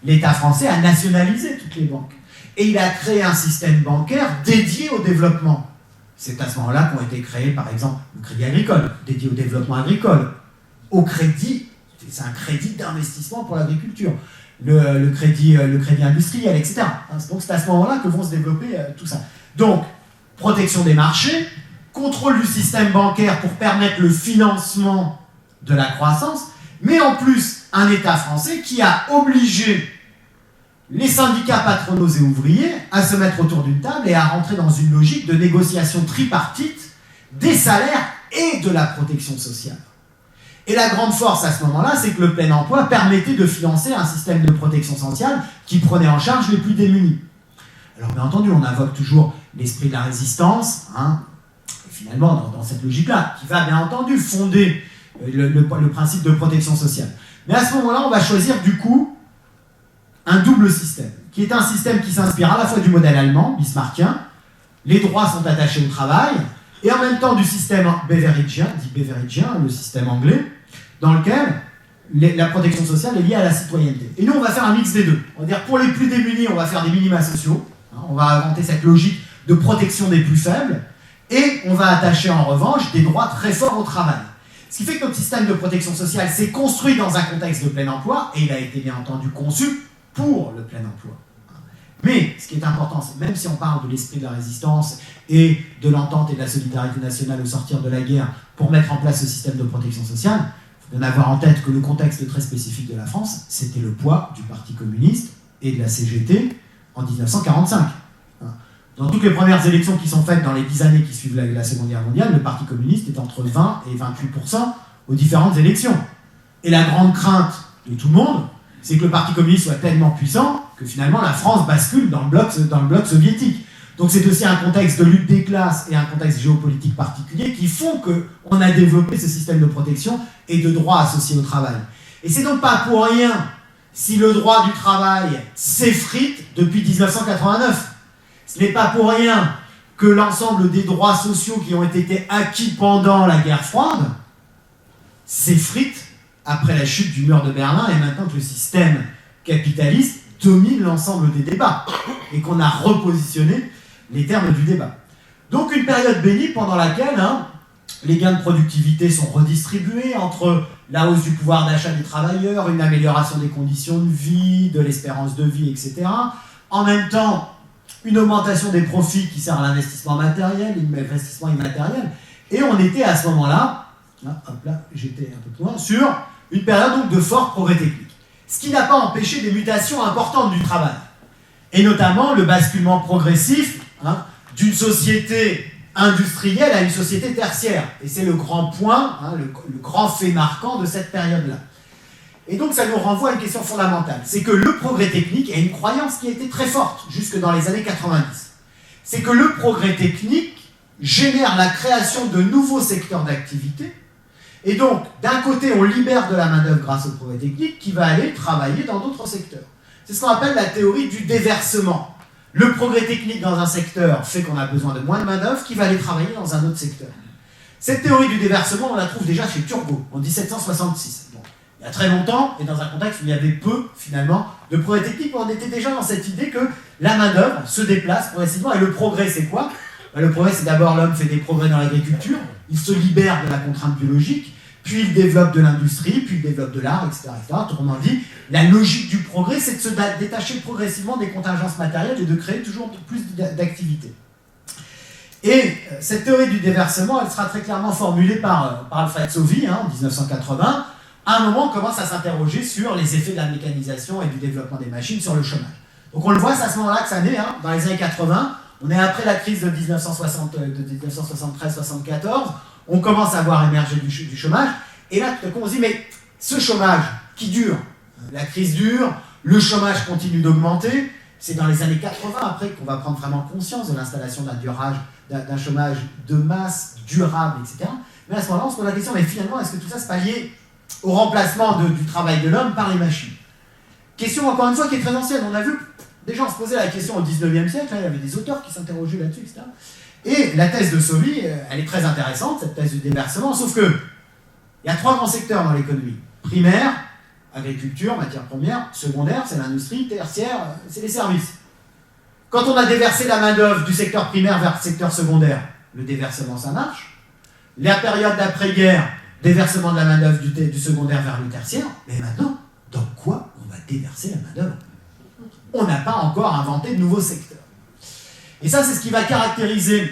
l'État français a nationalisé toutes les banques. Et il a créé un système bancaire dédié au développement. C'est à ce moment-là qu'ont été créés, par exemple, le crédit agricole, dédié au développement agricole, au crédit, c'est un crédit d'investissement pour l'agriculture, le crédit industriel, etc. Donc c'est à ce moment-là que vont se développer tout ça. Donc, protection des marchés, contrôle du système bancaire pour permettre le financement de la croissance, mais en plus, un État français qui a obligé les syndicats patronaux et ouvriers à se mettre autour d'une table et à rentrer dans une logique de négociation tripartite des salaires et de la protection sociale. Et la grande force à ce moment-là, c'est que le plein emploi permettait de financer un système de protection sociale qui prenait en charge les plus démunis. Alors bien entendu, on invoque toujours l'esprit de la résistance, et finalement dans cette logique-là, qui va bien entendu fonder le principe de protection sociale. Mais à ce moment-là, on va choisir du coup un double système, qui est un système qui s'inspire à la fois du modèle allemand, bismarckien, les droits sont attachés au travail, et en même temps du système beveridgien, dit beveridgien, le système anglais, dans lequel la protection sociale est liée à la citoyenneté. Et nous, on va faire un mix des deux. On va dire, pour les plus démunis, on va faire des minima sociaux, on va inventer cette logique de protection des plus faibles, et on va attacher en revanche des droits très forts au travail. Ce qui fait que notre système de protection sociale s'est construit dans un contexte de plein emploi, et il a été bien entendu conçu pour le plein emploi. Mais ce qui est important, c'est même si on parle de l'esprit de la résistance et de l'entente et de la solidarité nationale au sortir de la guerre pour mettre en place ce système de protection sociale, il faut bien avoir en tête que le contexte très spécifique de la France, c'était le poids du Parti communiste et de la CGT en 1945. Dans toutes les premières élections qui sont faites dans les 10 années qui suivent la Seconde Guerre mondiale, le Parti communiste est entre 20 et 28% aux différentes élections. Et la grande crainte de tout le monde, c'est que le Parti communiste soit tellement puissant que finalement la France bascule dans le bloc soviétique. Donc c'est aussi un contexte de lutte des classes et un contexte géopolitique particulier qui font qu'on a développé ce système de protection et de droits associés au travail. Et c'est donc pas pour rien si le droit du travail s'effrite depuis 1989. Ce n'est pas pour rien que l'ensemble des droits sociaux qui ont été acquis pendant la guerre froide s'effritent après la chute du mur de Berlin et maintenant que le système capitaliste domine l'ensemble des débats et qu'on a repositionné les termes du débat. Donc une période bénie pendant laquelle les gains de productivité sont redistribués entre la hausse du pouvoir d'achat des travailleurs, une amélioration des conditions de vie, de l'espérance de vie, etc. En même temps, une augmentation des profits qui sert à l'investissement matériel, l'investissement immatériel. Et on était à ce moment-là, hop là, j'étais un peu plus loin, sur une période donc de fort progrès technique. Ce qui n'a pas empêché des mutations importantes du travail. Et notamment le basculement progressif d'une société industrielle à une société tertiaire. Et c'est le grand point, le grand fait marquant de cette période-là. Et donc ça nous renvoie à une question fondamentale. C'est que le progrès technique est une croyance qui a été très forte jusque dans les années 90. C'est que le progrès technique génère la création de nouveaux secteurs d'activité. Et donc, d'un côté, on libère de la main-d'œuvre grâce au progrès technique qui va aller travailler dans d'autres secteurs. C'est ce qu'on appelle la théorie du déversement. Le progrès technique dans un secteur fait qu'on a besoin de moins de main-d'œuvre qui va aller travailler dans un autre secteur. Cette théorie du déversement, on la trouve déjà chez Turgot, en 1766. Bon, il y a très longtemps, et dans un contexte où il y avait peu, finalement, de progrès technique, on était déjà dans cette idée que la main-d'œuvre se déplace progressivement. Et le progrès, c'est quoi ? Le progrès, c'est d'abord l'homme fait des progrès dans l'agriculture, il se libère de la contrainte biologique, puis il développe de l'industrie, puis il développe de l'art, etc., etc. Autrement dit, la logique du progrès, c'est de se détacher progressivement des contingences matérielles et de créer toujours plus d'activités. Et cette théorie du déversement, elle sera très clairement formulée par Alfred Sauvy en 1980. À un moment, on commence à s'interroger sur les effets de la mécanisation et du développement des machines sur le chômage. Donc on le voit, c'est à ce moment-là que ça naît, dans les années 80. On est après la crise de 1973-74, on commence à voir émerger du chômage, et là tout à coup on se dit, mais ce chômage qui dure, la crise dure, le chômage continue d'augmenter, c'est dans les années 80 après qu'on va prendre vraiment conscience de l'installation d'un chômage de masse, durable, etc. Mais à ce moment-là on se pose la question, mais finalement est-ce que tout ça c'est pas lié au remplacement du travail de l'homme par les machines? Question encore une fois qui est très ancienne, on a vu des gens se posaient la question au 19e siècle, il y avait des auteurs qui s'interrogeaient là-dessus, etc. Et la thèse de Sauvy, elle est très intéressante, cette thèse du déversement, sauf que il y a 3 grands secteurs dans l'économie. Primaire, agriculture, matières premières, secondaire, c'est l'industrie, tertiaire, c'est les services. Quand on a déversé la main-d'œuvre du secteur primaire vers le secteur secondaire, le déversement, ça marche. La période d'après-guerre, déversement de la main-d'œuvre du secondaire vers le tertiaire, mais maintenant, dans quoi on va déverser la main-d'œuvre ? On n'a pas encore inventé de nouveaux secteurs. Et ça, c'est ce qui va caractériser,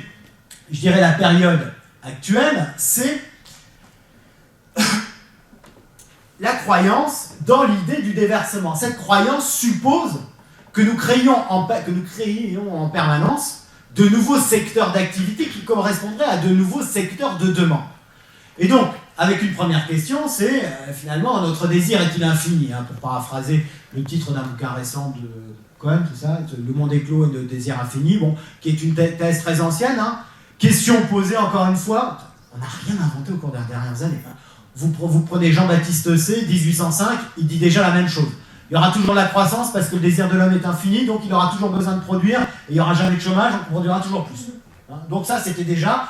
je dirais, la période actuelle, c'est la croyance dans l'idée du déversement. Cette croyance suppose que nous créions en permanence de nouveaux secteurs d'activité qui correspondraient à de nouveaux secteurs de demande. Et donc, avec une première question, c'est finalement notre désir est-il infini, pour paraphraser le titre d'un bouquin récent de Cohen, tout ça, Le monde est clos et le désir infini, qui est une thèse très ancienne. Question posée encore une fois, on n'a rien inventé au cours des dernières années. Vous prenez Jean-Baptiste C, 1805, il dit déjà la même chose. Il y aura toujours de la croissance parce que le désir de l'homme est infini, donc il aura toujours besoin de produire, et il n'y aura jamais de chômage, donc on produira toujours plus. Donc ça, c'était déjà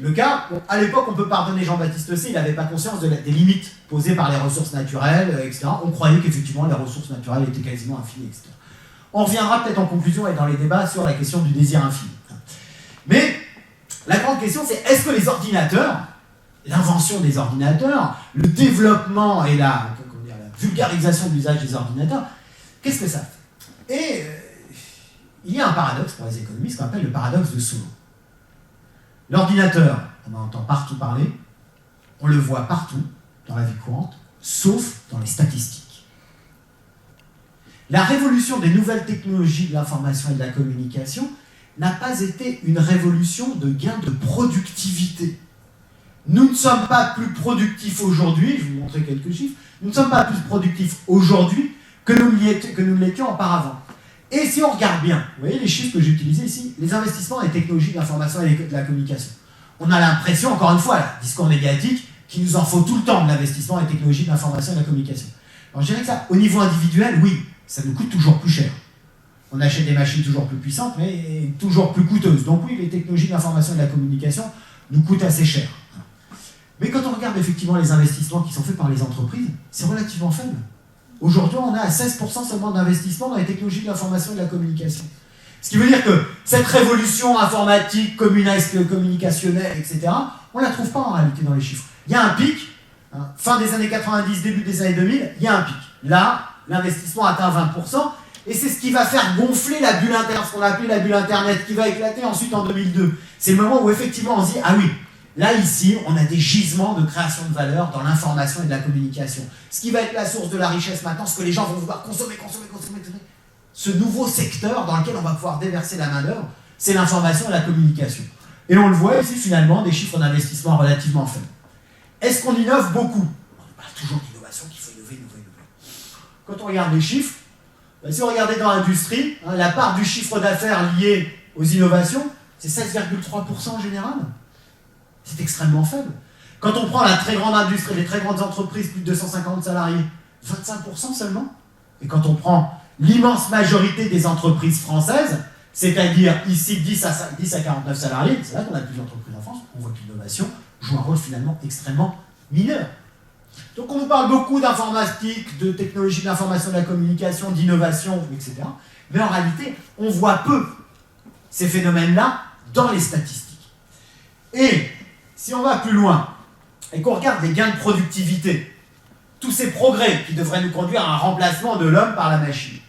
le cas. À l'époque, on peut pardonner Jean-Baptiste C, il n'avait pas conscience des limites posées par les ressources naturelles, etc. On croyait qu'effectivement, les ressources naturelles étaient quasiment infinies, etc. On reviendra peut-être en conclusion et dans les débats sur la question du désir infini. Mais la grande question, c'est est-ce que les ordinateurs, l'invention des ordinateurs, le développement et la vulgarisation de l'usage des ordinateurs, qu'est-ce que ça fait? Et il y a un paradoxe pour les économistes qu'on appelle le paradoxe de Solow. L'ordinateur, on en entend partout parler, on le voit partout dans la vie courante, sauf dans les statistiques. La révolution des nouvelles technologies de l'information et de la communication n'a pas été une révolution de gain de productivité. Nous ne sommes pas plus productifs aujourd'hui, je vais vous montrer quelques chiffres, nous ne sommes pas plus productifs aujourd'hui que nous l'étions auparavant. Et si on regarde bien, vous voyez les chiffres que j'ai utilisés ici, les investissements dans les technologies de l'information et de la communication. On a l'impression, encore une fois, là, discours médiatique, qu'il nous en faut tout le temps de l'investissement dans les technologies de l'information et de la communication. Alors je dirais que ça, au niveau individuel, oui, ça nous coûte toujours plus cher. On achète des machines toujours plus puissantes, mais toujours plus coûteuses. Donc oui, les technologies de l'information et de la communication nous coûtent assez cher. Mais quand on regarde effectivement les investissements qui sont faits par les entreprises, c'est relativement faible. Aujourd'hui, on est à 16% seulement d'investissement dans les technologies de l'information et de la communication. Ce qui veut dire que cette révolution informatique, communicationnelle, etc., on ne la trouve pas en réalité dans les chiffres. Il y a un pic, hein, fin des années 90, début des années 2000, il y a un pic. Là, l'investissement atteint 20%, et c'est ce qui va faire gonfler la bulle Internet, ce qu'on a appelé la bulle Internet, qui va éclater ensuite en 2002. C'est le moment où effectivement on se dit, ah oui, là ici, on a des gisements de création de valeur dans l'information et de la communication. Ce qui va être la source de la richesse maintenant, ce que les gens vont vouloir consommer. Ce nouveau secteur dans lequel on va pouvoir déverser la main-d'œuvre, c'est l'information et la communication. Et on le voit ici finalement, des chiffres d'investissement relativement faibles. Est-ce qu'on innove beaucoup? On parle toujours d'innovation, qu'il faut innover. Quand on regarde les chiffres, si on regardait dans l'industrie, hein, la part du chiffre d'affaires lié aux innovations, c'est 16,3% en général. C'est extrêmement faible. Quand on prend la très grande industrie, les très grandes entreprises, plus de 250 salariés, 25% seulement. Et quand on prend l'immense majorité des entreprises françaises, c'est-à-dire ici 10 à 49 salariés, c'est là qu'on a le plus d'entreprises en France, on voit que l'innovation joue un rôle finalement extrêmement mineur. Donc on nous parle beaucoup d'informatique, de technologie de l'information et de la communication, d'innovation, etc. Mais en réalité, on voit peu ces phénomènes-là dans les statistiques. Et si on va plus loin et qu'on regarde les gains de productivité, tous ces progrès qui devraient nous conduire à un remplacement de l'homme par la machine,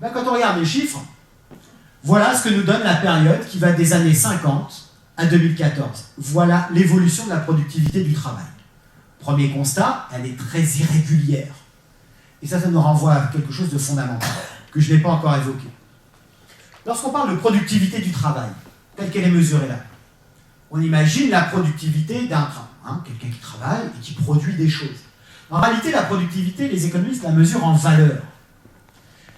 ben quand on regarde les chiffres, voilà ce que nous donne la période qui va des années 50 à 2014. Voilà l'évolution de la productivité du travail. Premier constat, elle est très irrégulière. Et ça nous renvoie à quelque chose de fondamental, que je n'ai pas encore évoqué. Lorsqu'on parle de productivité du travail, telle qu'elle est mesurée là, on imagine la productivité d'un train, hein, quelqu'un qui travaille et qui produit des choses. En réalité, la productivité, les économistes la mesurent en valeur.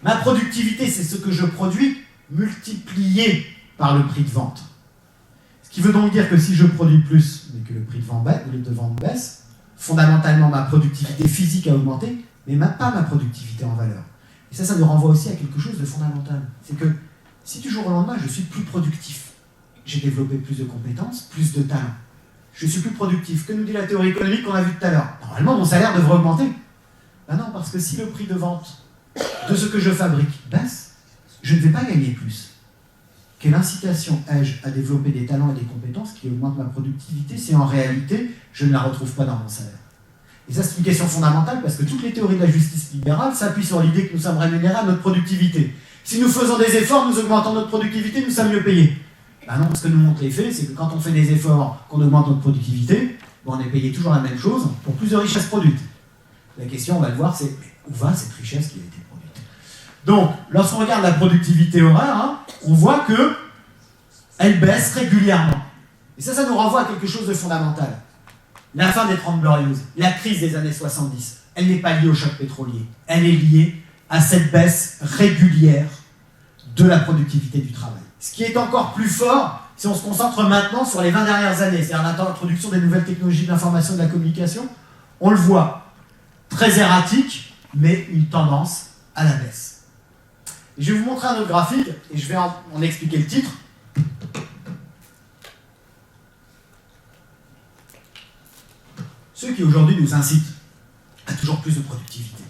Ma productivité, c'est ce que je produis multiplié par le prix de vente. Ce qui veut donc dire que si je produis plus, mais que le prix de vente baisse, fondamentalement, ma productivité physique a augmenté, mais pas ma productivité en valeur. Et ça nous renvoie aussi à quelque chose de fondamental. C'est que si du jour au lendemain, je suis plus productif, j'ai développé plus de compétences, plus de talent, je suis plus productif. Que nous dit la théorie économique qu'on a vue tout à l'heure? Normalement, mon salaire devrait augmenter. Ben non, parce que si le prix de vente de ce que je fabrique baisse, je ne vais pas gagner plus. Quelle incitation ai-je à développer des talents et des compétences qui augmentent ma productivité si en réalité, je ne la retrouve pas dans mon salaire? Et ça, c'est une question fondamentale parce que toutes les théories de la justice libérale s'appuient sur l'idée que nous sommes rémunérés à notre productivité. Si nous faisons des efforts, nous augmentons notre productivité, nous sommes mieux payés. Ben non, ce que nous montrent les faits, c'est que quand on fait des efforts, qu'on augmente notre productivité, on est payé toujours la même chose pour plus de richesse produite. La question, on va le voir, c'est où va cette richesse qui a été produite? Donc, lorsqu'on regarde la productivité horaire, hein, on voit qu'elle baisse régulièrement. Et ça nous renvoie à quelque chose de fondamental. La fin des 30 Glorieuses, la crise des années 70, elle n'est pas liée au choc pétrolier. Elle est liée à cette baisse régulière de la productivité du travail. Ce qui est encore plus fort, si on se concentre maintenant sur les 20 dernières années, c'est-à-dire l'introduction des nouvelles technologies de l'information et de la communication, on le voit, très erratique, mais une tendance à la baisse. Et je vais vous montrer un autre graphique, et je vais en expliquer le titre. Ceux qui aujourd'hui nous incitent à toujours plus de productivité.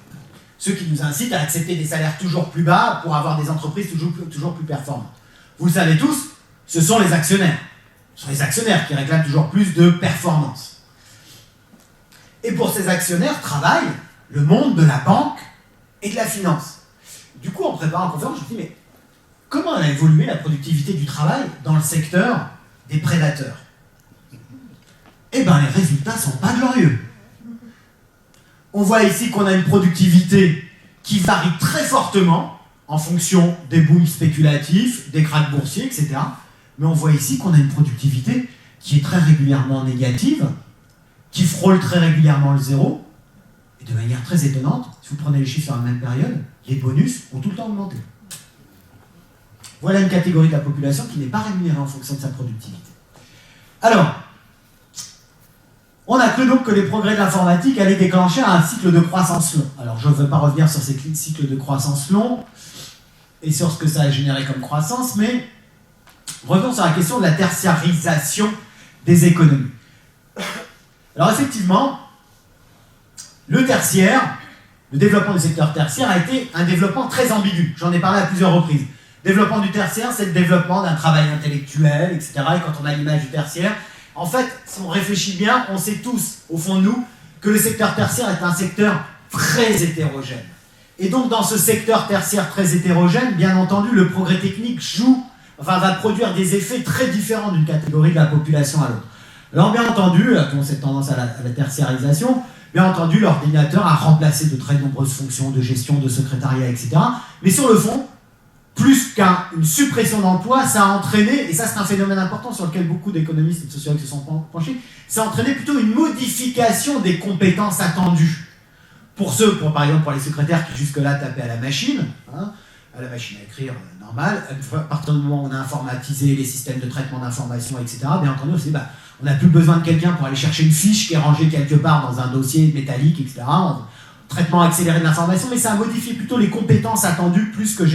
Ceux qui nous incitent à accepter des salaires toujours plus bas pour avoir des entreprises toujours plus performantes. Vous le savez tous, ce sont les actionnaires. Ce sont les actionnaires qui réclament toujours plus de performance. Et pour ces actionnaires travaille le monde de la banque et de la finance. Du coup, en préparant la conférence, je me suis dit, mais comment a évolué la productivité du travail dans le secteur des prédateurs? Eh bien, les résultats ne sont pas glorieux. On voit ici qu'on a une productivité qui varie très fortement en fonction des booms spéculatifs, des cracks boursiers, etc. Mais on voit ici qu'on a une productivité qui est très régulièrement négative, qui frôle très régulièrement le zéro, et de manière très étonnante, si vous prenez les chiffres sur la même période, les bonus ont tout le temps augmenté. Voilà une catégorie de la population qui n'est pas rémunérée en fonction de sa productivité. Alors, on a cru donc que les progrès de l'informatique allaient déclencher un cycle de croissance long. Alors, je ne veux pas revenir sur ces cycles de croissance long et sur ce que ça a généré comme croissance, mais revenons sur la question de la tertiarisation des économies. Alors, effectivement, le tertiaire Le développement du secteur tertiaire a été un développement très ambigu. J'en ai parlé à plusieurs reprises. Développement du tertiaire, c'est le développement d'un travail intellectuel, etc. Et quand on a l'image du tertiaire, en fait, si on réfléchit bien, on sait tous, au fond de nous, que le secteur tertiaire est un secteur très hétérogène. Et donc, dans ce secteur tertiaire très hétérogène, bien entendu, le progrès technique va produire des effets très différents d'une catégorie de la population à l'autre. Alors, bien entendu, on cette tendance à la tertiarisation, bien entendu, l'ordinateur a remplacé de très nombreuses fonctions de gestion, de secrétariat, etc. Mais sur le fond, plus qu'une suppression d'emplois, ça a entraîné, et ça c'est un phénomène important sur lequel beaucoup d'économistes et de sociologues se sont penchés, ça a entraîné plutôt une modification des compétences attendues. Par exemple, pour les secrétaires qui jusque-là tapaient à la machine à écrire normale, à partir du moment où on a informatisé les systèmes de traitement d'information, etc., bien entendu, on n'a plus besoin de quelqu'un pour aller chercher une fiche qui est rangée quelque part dans un dossier métallique, etc., traitement accéléré de l'information, mais ça a modifié plutôt les compétences attendues plus que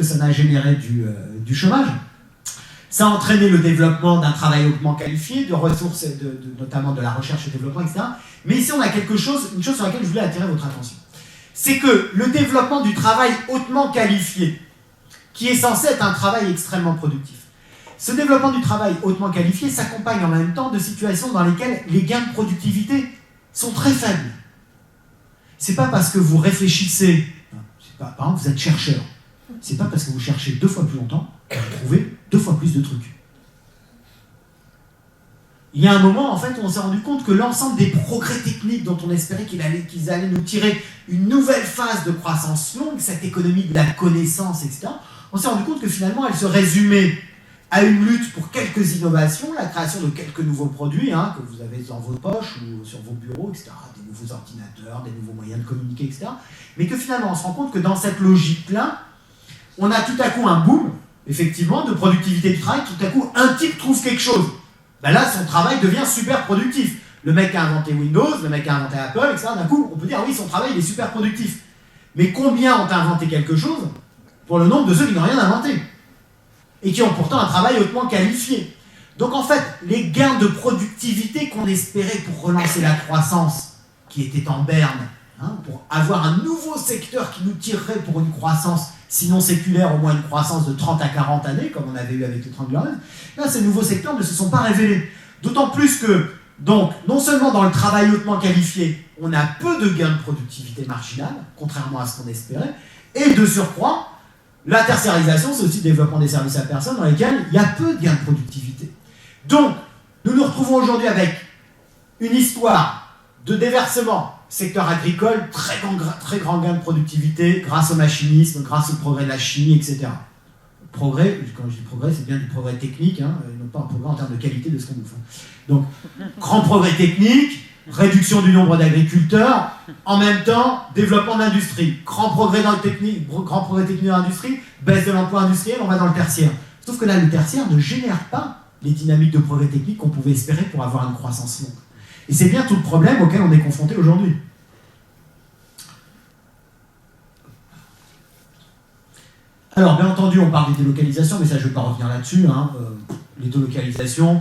ça n'a généré du chômage. Ça a entraîné le développement d'un travail hautement qualifié, de ressources, notamment de la recherche et développement, etc. Mais ici, on a une chose sur laquelle je voulais attirer votre attention. C'est que le développement du travail hautement qualifié, qui est censé être un travail extrêmement productif, ce développement du travail hautement qualifié s'accompagne en même temps de situations dans lesquelles les gains de productivité sont très faibles. C'est pas parce que vous réfléchissez, par exemple, vous êtes chercheur, c'est pas parce que vous cherchez 2 fois plus longtemps que vous trouvez 2 fois plus de trucs. Il y a un moment, en fait, où on s'est rendu compte que l'ensemble des progrès techniques dont on espérait qu'ils allaient nous tirer une nouvelle phase de croissance longue, cette économie de la connaissance, etc., on s'est rendu compte que finalement, elle se résumait à une lutte pour quelques innovations, la création de quelques nouveaux produits que vous avez dans vos poches ou sur vos bureaux, etc., des nouveaux ordinateurs, des nouveaux moyens de communiquer, etc., mais que finalement, on se rend compte que dans cette logique-là, on a tout à coup un boom, effectivement, de productivité du travail, tout à coup, un type trouve quelque chose. Là, son travail devient super productif. Le mec a inventé Windows, le mec a inventé Apple, etc. D'un coup, on peut dire, oui, son travail, il est super productif. Mais combien ont inventé quelque chose pour le nombre de ceux qui n'ont rien inventé et qui ont pourtant un travail hautement qualifié? Donc, en fait, les gains de productivité qu'on espérait pour relancer la croissance, qui était en berne, pour avoir un nouveau secteur qui nous tirerait pour une croissance, sinon séculaire, au moins une croissance de 30 à 40 années, comme on avait eu avec les 30 glorieuses, là, ces nouveaux secteurs ne se sont pas révélés. D'autant plus que, donc, non seulement dans le travail hautement qualifié, on a peu de gains de productivité marginale, contrairement à ce qu'on espérait, et de surcroît, la tertiarisation, c'est aussi le développement des services à personne dans lesquels il y a peu de gains de productivité. Donc, nous nous retrouvons aujourd'hui avec une histoire de déversement. Secteur agricole, très grand gain de productivité grâce au machinisme, grâce au progrès de la chimie, etc. Progrès, quand je dis progrès, c'est bien du progrès technique, et non pas un progrès en termes de qualité de ce qu'on nous fait. Donc, grand progrès technique, réduction du nombre d'agriculteurs, en même temps, développement de l'industrie. Grand progrès technique dans l'industrie, baisse de l'emploi industriel, on va dans le tertiaire. Sauf que là, le tertiaire ne génère pas les dynamiques de progrès technique qu'on pouvait espérer pour avoir une croissance longue. Et c'est bien tout le problème auquel on est confronté aujourd'hui. Alors, bien entendu, on parle des délocalisations, mais ça, je ne vais pas revenir là-dessus. Les délocalisations,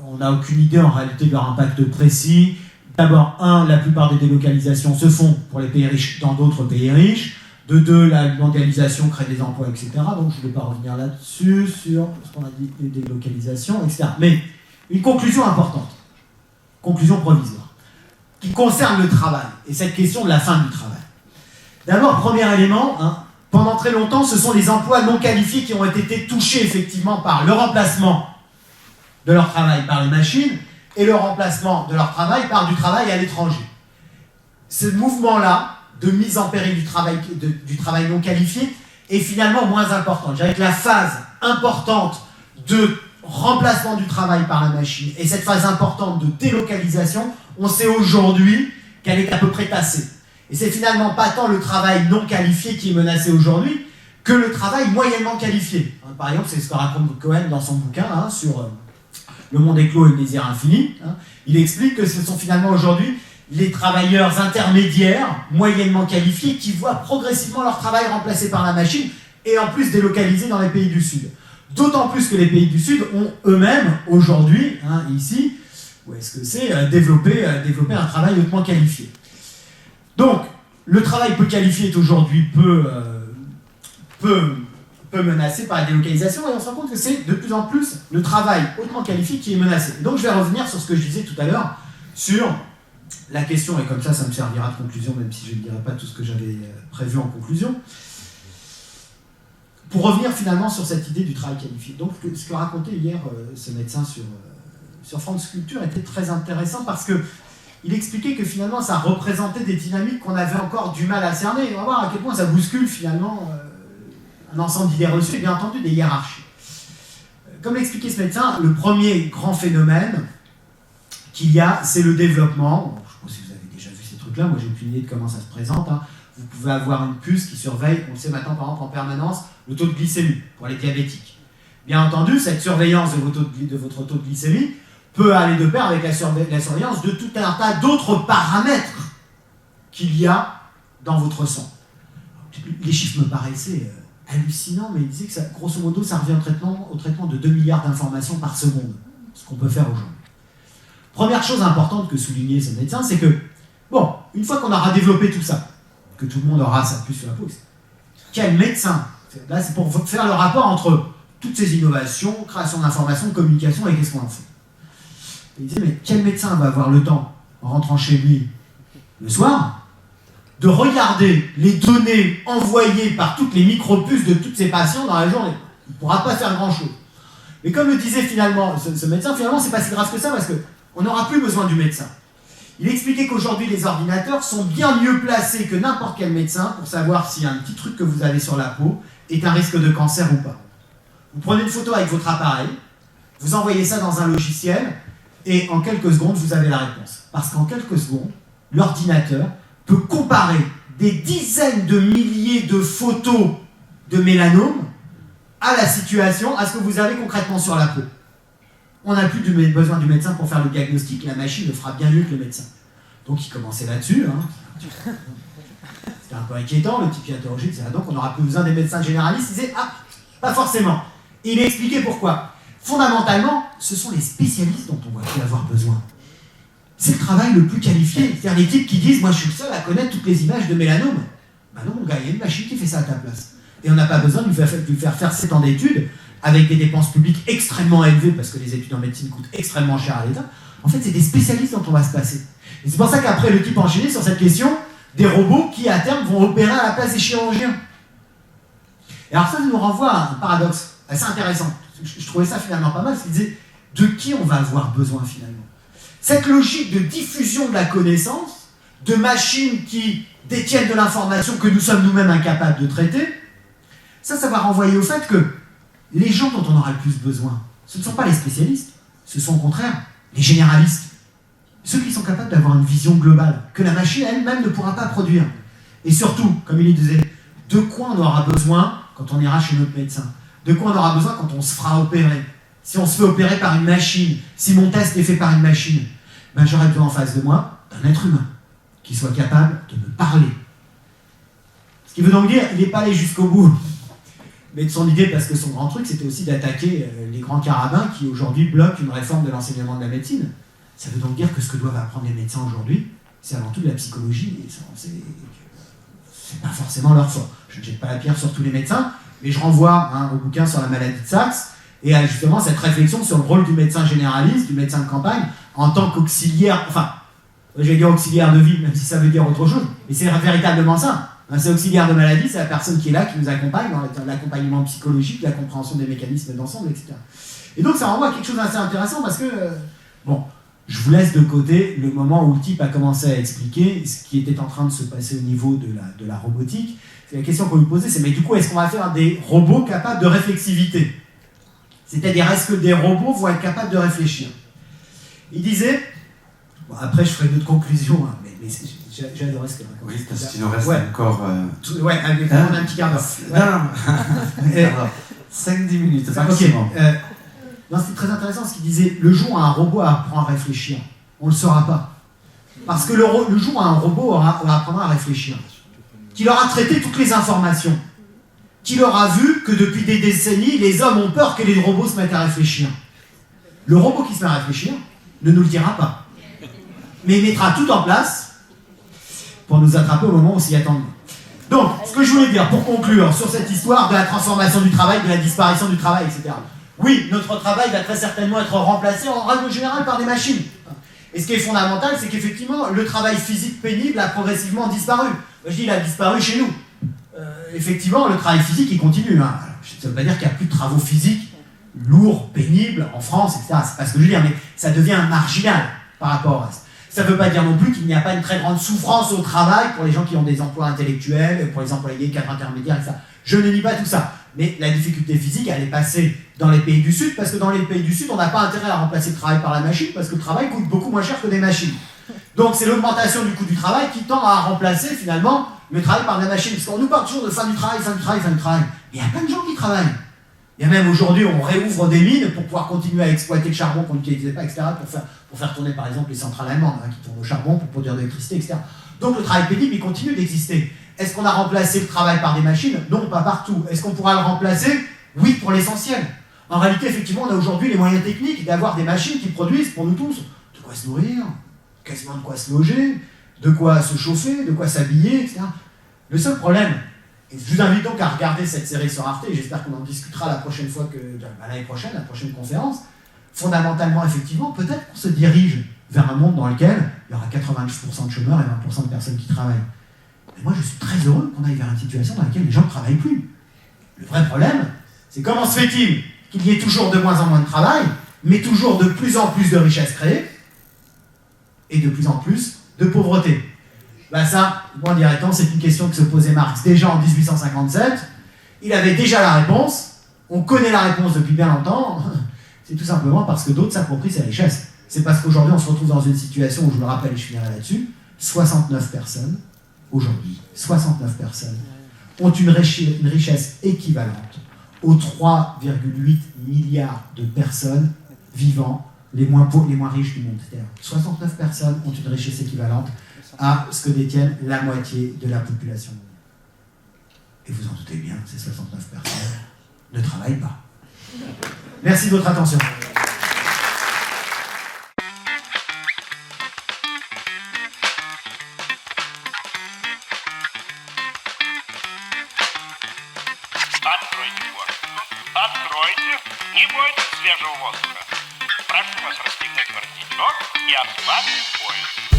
on n'a aucune idée en réalité de leur impact précis. D'abord, la plupart des délocalisations se font pour les pays riches dans d'autres pays riches. De deux, la mondialisation crée des emplois, etc. Donc, je ne vais pas revenir là-dessus, sur ce qu'on a dit, les délocalisations, etc. Mais, une conclusion importante. Conclusion provisoire, qui concerne le travail, et cette question de la fin du travail. D'abord, premier élément, pendant très longtemps, ce sont les emplois non qualifiés qui ont été touchés effectivement par le remplacement de leur travail par les machines et le remplacement de leur travail par du travail à l'étranger. Ce mouvement-là, de mise en péril du travail non qualifié, est finalement moins important. Je dirais que la phase importante de remplacement du travail par la machine et cette phase importante de délocalisation, on sait aujourd'hui qu'elle est à peu près passée. Et c'est finalement pas tant le travail non qualifié qui est menacé aujourd'hui que le travail moyennement qualifié. Par exemple, c'est ce que raconte Cohen dans son bouquin sur Le monde est clos et le désir infini. Il explique que ce sont finalement aujourd'hui les travailleurs intermédiaires, moyennement qualifiés, qui voient progressivement leur travail remplacé par la machine et en plus délocalisé dans les pays du Sud. D'autant plus que les pays du Sud ont eux-mêmes, aujourd'hui, ici, où est-ce que c'est, développé un travail hautement qualifié. Donc, le travail peu qualifié est aujourd'hui peu menacé par la délocalisation, et on se rend compte que c'est de plus en plus le travail hautement qualifié qui est menacé. Et donc je vais revenir sur ce que je disais tout à l'heure, sur la question, et comme ça me servira de conclusion, même si je ne dirai pas tout ce que j'avais prévu en conclusion, pour revenir finalement sur cette idée du travail qualifié. Donc ce que racontait hier ce médecin sur France Culture était très intéressant, parce que il expliquait que finalement ça représentait des dynamiques qu'on avait encore du mal à cerner. On va voir à quel point ça bouscule finalement un ensemble d'idées reçues et bien entendu des hiérarchies. Comme l'expliquait ce médecin, le premier grand phénomène qu'il y a, c'est le développement. Je ne sais pas si vous avez déjà vu ces trucs-là, moi j'ai aucune idée de comment ça se présente. Vous pouvez avoir une puce qui surveille, on le sait maintenant par exemple en permanence, le taux de glycémie pour les diabétiques. Bien entendu, cette surveillance de votre taux de glycémie peut aller de pair avec la surveillance de tout un tas d'autres paramètres qu'il y a dans votre sang. Les chiffres me paraissaient hallucinants, mais il disait que ça, grosso modo, ça revient au traitement de 2 milliards d'informations par seconde, ce qu'on peut faire aujourd'hui. Première chose importante que soulignait ce médecin, c'est que, bon, une fois qu'on aura développé tout ça, que tout le monde aura sa puce sur la peau, quel médecin? Là, c'est pour faire le rapport entre toutes ces innovations, création d'informations, communication, et qu'est-ce qu'on en fait. Il disait, mais quel médecin va avoir le temps, en rentrant chez lui le soir, de regarder les données envoyées par toutes les micro-puces de tous ses patients dans la journée? Il ne pourra pas faire grand-chose. Mais comme le disait finalement ce médecin, finalement, c'est pas si grave que ça, parce qu'on n'aura plus besoin du médecin. Il expliquait qu'aujourd'hui, les ordinateurs sont bien mieux placés que n'importe quel médecin pour savoir si un petit truc que vous avez sur la peau est un risque de cancer ou pas. Vous prenez une photo avec votre appareil, vous envoyez ça dans un logiciel, et en quelques secondes, vous avez la réponse. Parce qu'en quelques secondes, l'ordinateur peut comparer des dizaines de milliers de photos de mélanome à la situation, à ce que vous avez concrètement sur la peau. On n'a plus besoin du médecin pour faire le diagnostic, la machine le fera bien mieux que le médecin. Donc il commençait là-dessus. C'était un peu inquiétant, le type qui interrogeait, disait, donc on n'aura plus besoin des médecins généralistes. Il disait, pas forcément. Et il a expliqué pourquoi. Fondamentalement, ce sont les spécialistes dont on va plus avoir besoin. C'est le travail le plus qualifié. C'est-à-dire les types qui disent, moi je suis le seul à connaître toutes les images de mélanome. Ben non mon gars, il y a une machine qui fait ça à ta place. Et on n'a pas besoin de lui faire 7 ans d'études avec des dépenses publiques extrêmement élevées, parce que les études en médecine coûtent extrêmement cher à l'État. En fait, c'est des spécialistes dont on va se passer. Et c'est pour ça qu'après, le type enchaîné sur cette question des robots qui, à terme, vont opérer à la place des chirurgiens. Et alors ça nous renvoie à un paradoxe assez intéressant. Je trouvais ça finalement pas mal, parce qu'il disait, de qui on va avoir besoin finalement? Cette logique de diffusion de la connaissance, de machines qui détiennent de l'information que nous sommes nous-mêmes incapables de traiter, ça va renvoyer au fait que les gens dont on aura le plus besoin, ce ne sont pas les spécialistes, ce sont au contraire les généralistes. Ceux qui sont capables d'avoir une vision globale, que la machine elle-même ne pourra pas produire. Et surtout, comme il disait, de quoi on aura besoin quand on ira chez notre médecin? De quoi on aura besoin quand on se fera opérer? Si on se fait opérer par une machine, si mon test est fait par une machine, ben j'aurai besoin en face de moi d'un être humain qui soit capable de me parler. Ce qui veut donc dire qu'il n'est pas allé jusqu'au bout. Mais de son idée, parce que son grand truc, c'était aussi d'attaquer les grands carabins qui aujourd'hui bloquent une réforme de l'enseignement de la médecine. Ça veut donc dire que ce que doivent apprendre les médecins aujourd'hui, c'est avant tout de la psychologie, et c'est pas forcément leur fort. Je ne jette pas la pierre sur tous les médecins, mais je renvoie au bouquin sur la maladie de Sachs, et à justement cette réflexion sur le rôle du médecin généraliste, du médecin de campagne, en tant qu'auxiliaire, enfin, je vais dire auxiliaire de vie, même si ça veut dire autre chose, mais c'est véritablement ça. C'est auxiliaire de maladie, c'est la personne qui est là, qui nous accompagne dans l'accompagnement psychologique, la compréhension des mécanismes d'ensemble, etc. Et donc ça renvoie à quelque chose d'assez intéressant parce que, bon, je vous laisse de côté le moment où le type a commencé à expliquer ce qui était en train de se passer au niveau de la robotique. C'est la question qu'on lui posait, c'est mais du coup, est-ce qu'on va faire des robots capables de réflexivité? C'est-à-dire, est-ce que des robots vont être capables de réfléchir? Il disait, bon, après je ferai d'autres conclusions, mais j'ai adoré ce qu'il raconte. Oui, parce qu'il nous reste encore... Ouais, avec un petit quart d'heure. Ouais. 5-10 minutes, maximum. Non, c'est très intéressant ce qu'il disait. Le jour où un robot apprend à réfléchir, on ne le saura pas. Parce que le jour où un robot apprendra à réfléchir, qu'il aura traité toutes les informations, qu'il aura vu que depuis des décennies, les hommes ont peur que les robots se mettent à réfléchir. Le robot qui se met à réfléchir ne nous le dira pas. Mais il mettra tout en place pour nous attraper au moment où on s'y attend le moins. Donc, ce que je voulais dire pour conclure sur cette histoire de la transformation du travail, de la disparition du travail, etc. Oui, notre travail va très certainement être remplacé en règle générale par des machines. Et ce qui est fondamental, c'est qu'effectivement, le travail physique pénible a progressivement disparu. Je dis, il a disparu chez nous. Effectivement, le travail physique, il continue. Hein. Alors, ça ne veut pas dire qu'il n'y a plus de travaux physiques lourds, pénibles, en France, etc. C'est pas ce que je veux dire, mais ça devient marginal par rapport au reste. Ça ne veut pas dire non plus qu'il n'y a pas une très grande souffrance au travail pour les gens qui ont des emplois intellectuels, pour les employés, cadres intermédiaires, etc. Je ne nie pas tout ça. Mais la difficulté physique, elle est passée dans les pays du Sud, parce que dans les pays du Sud, on n'a pas intérêt à remplacer le travail par la machine, parce que le travail coûte beaucoup moins cher que des machines. Donc c'est l'augmentation du coût du travail qui tend à remplacer finalement le travail par la machine. Parce qu'on nous parle toujours de fin du travail, fin du travail, fin du travail. Mais il y a plein de gens qui travaillent. Il y a même aujourd'hui, on réouvre des mines pour pouvoir continuer à exploiter le charbon qu'on n'utilisait pas, etc., pour faire tourner par exemple les centrales allemandes, hein, qui tournent au charbon pour produire de l'électricité, etc. Donc le travail pénible, il continue d'exister. Est-ce qu'on a remplacé le travail par des machines? Non, pas partout. Est-ce qu'on pourra le remplacer? Oui, pour l'essentiel. En réalité, effectivement, on a aujourd'hui les moyens techniques d'avoir des machines qui produisent pour nous tous de quoi se nourrir, quasiment de quoi se loger, de quoi se chauffer, de quoi s'habiller, etc. Le seul problème, et je vous invite donc à regarder cette série sur Arte, et j'espère qu'on en discutera la prochaine fois l'année prochaine, la prochaine conférence. Fondamentalement, effectivement, peut-être qu'on se dirige vers un monde dans lequel il y aura 90% de chômeurs et 20% de personnes qui travaillent. Mais moi, je suis très heureux qu'on aille vers une situation dans laquelle les gens ne travaillent plus. Le vrai problème, c'est comment se fait-il qu'il y ait toujours de moins en moins de travail, mais toujours de plus en plus de richesses créées, et de plus en plus de pauvreté. Ben ça, moi directement, c'est une question que se posait Marx déjà en 1857. Il avait déjà la réponse. On connaît la réponse depuis bien longtemps. C'est tout simplement parce que d'autres s'approprient ces richesses. C'est parce qu'aujourd'hui, on se retrouve dans une situation où, je me rappelle et je finirai là-dessus, 69 personnes, aujourd'hui, 69 personnes, ont une richesse équivalente aux 3,8 milliards de personnes vivant les moins pauvres, les moins riches du monde. C'est-à-dire 69 personnes ont une richesse équivalente à ce que détiennent la moitié de la population mondiale. Et vous en doutez bien, ces 69 personnes ne travaillent pas. Merci de votre attention. Откройте форточку. Откройте. Не бойтесь свежего воздуха. Прошу вас расстегнуть воротничок и ослабить пояс.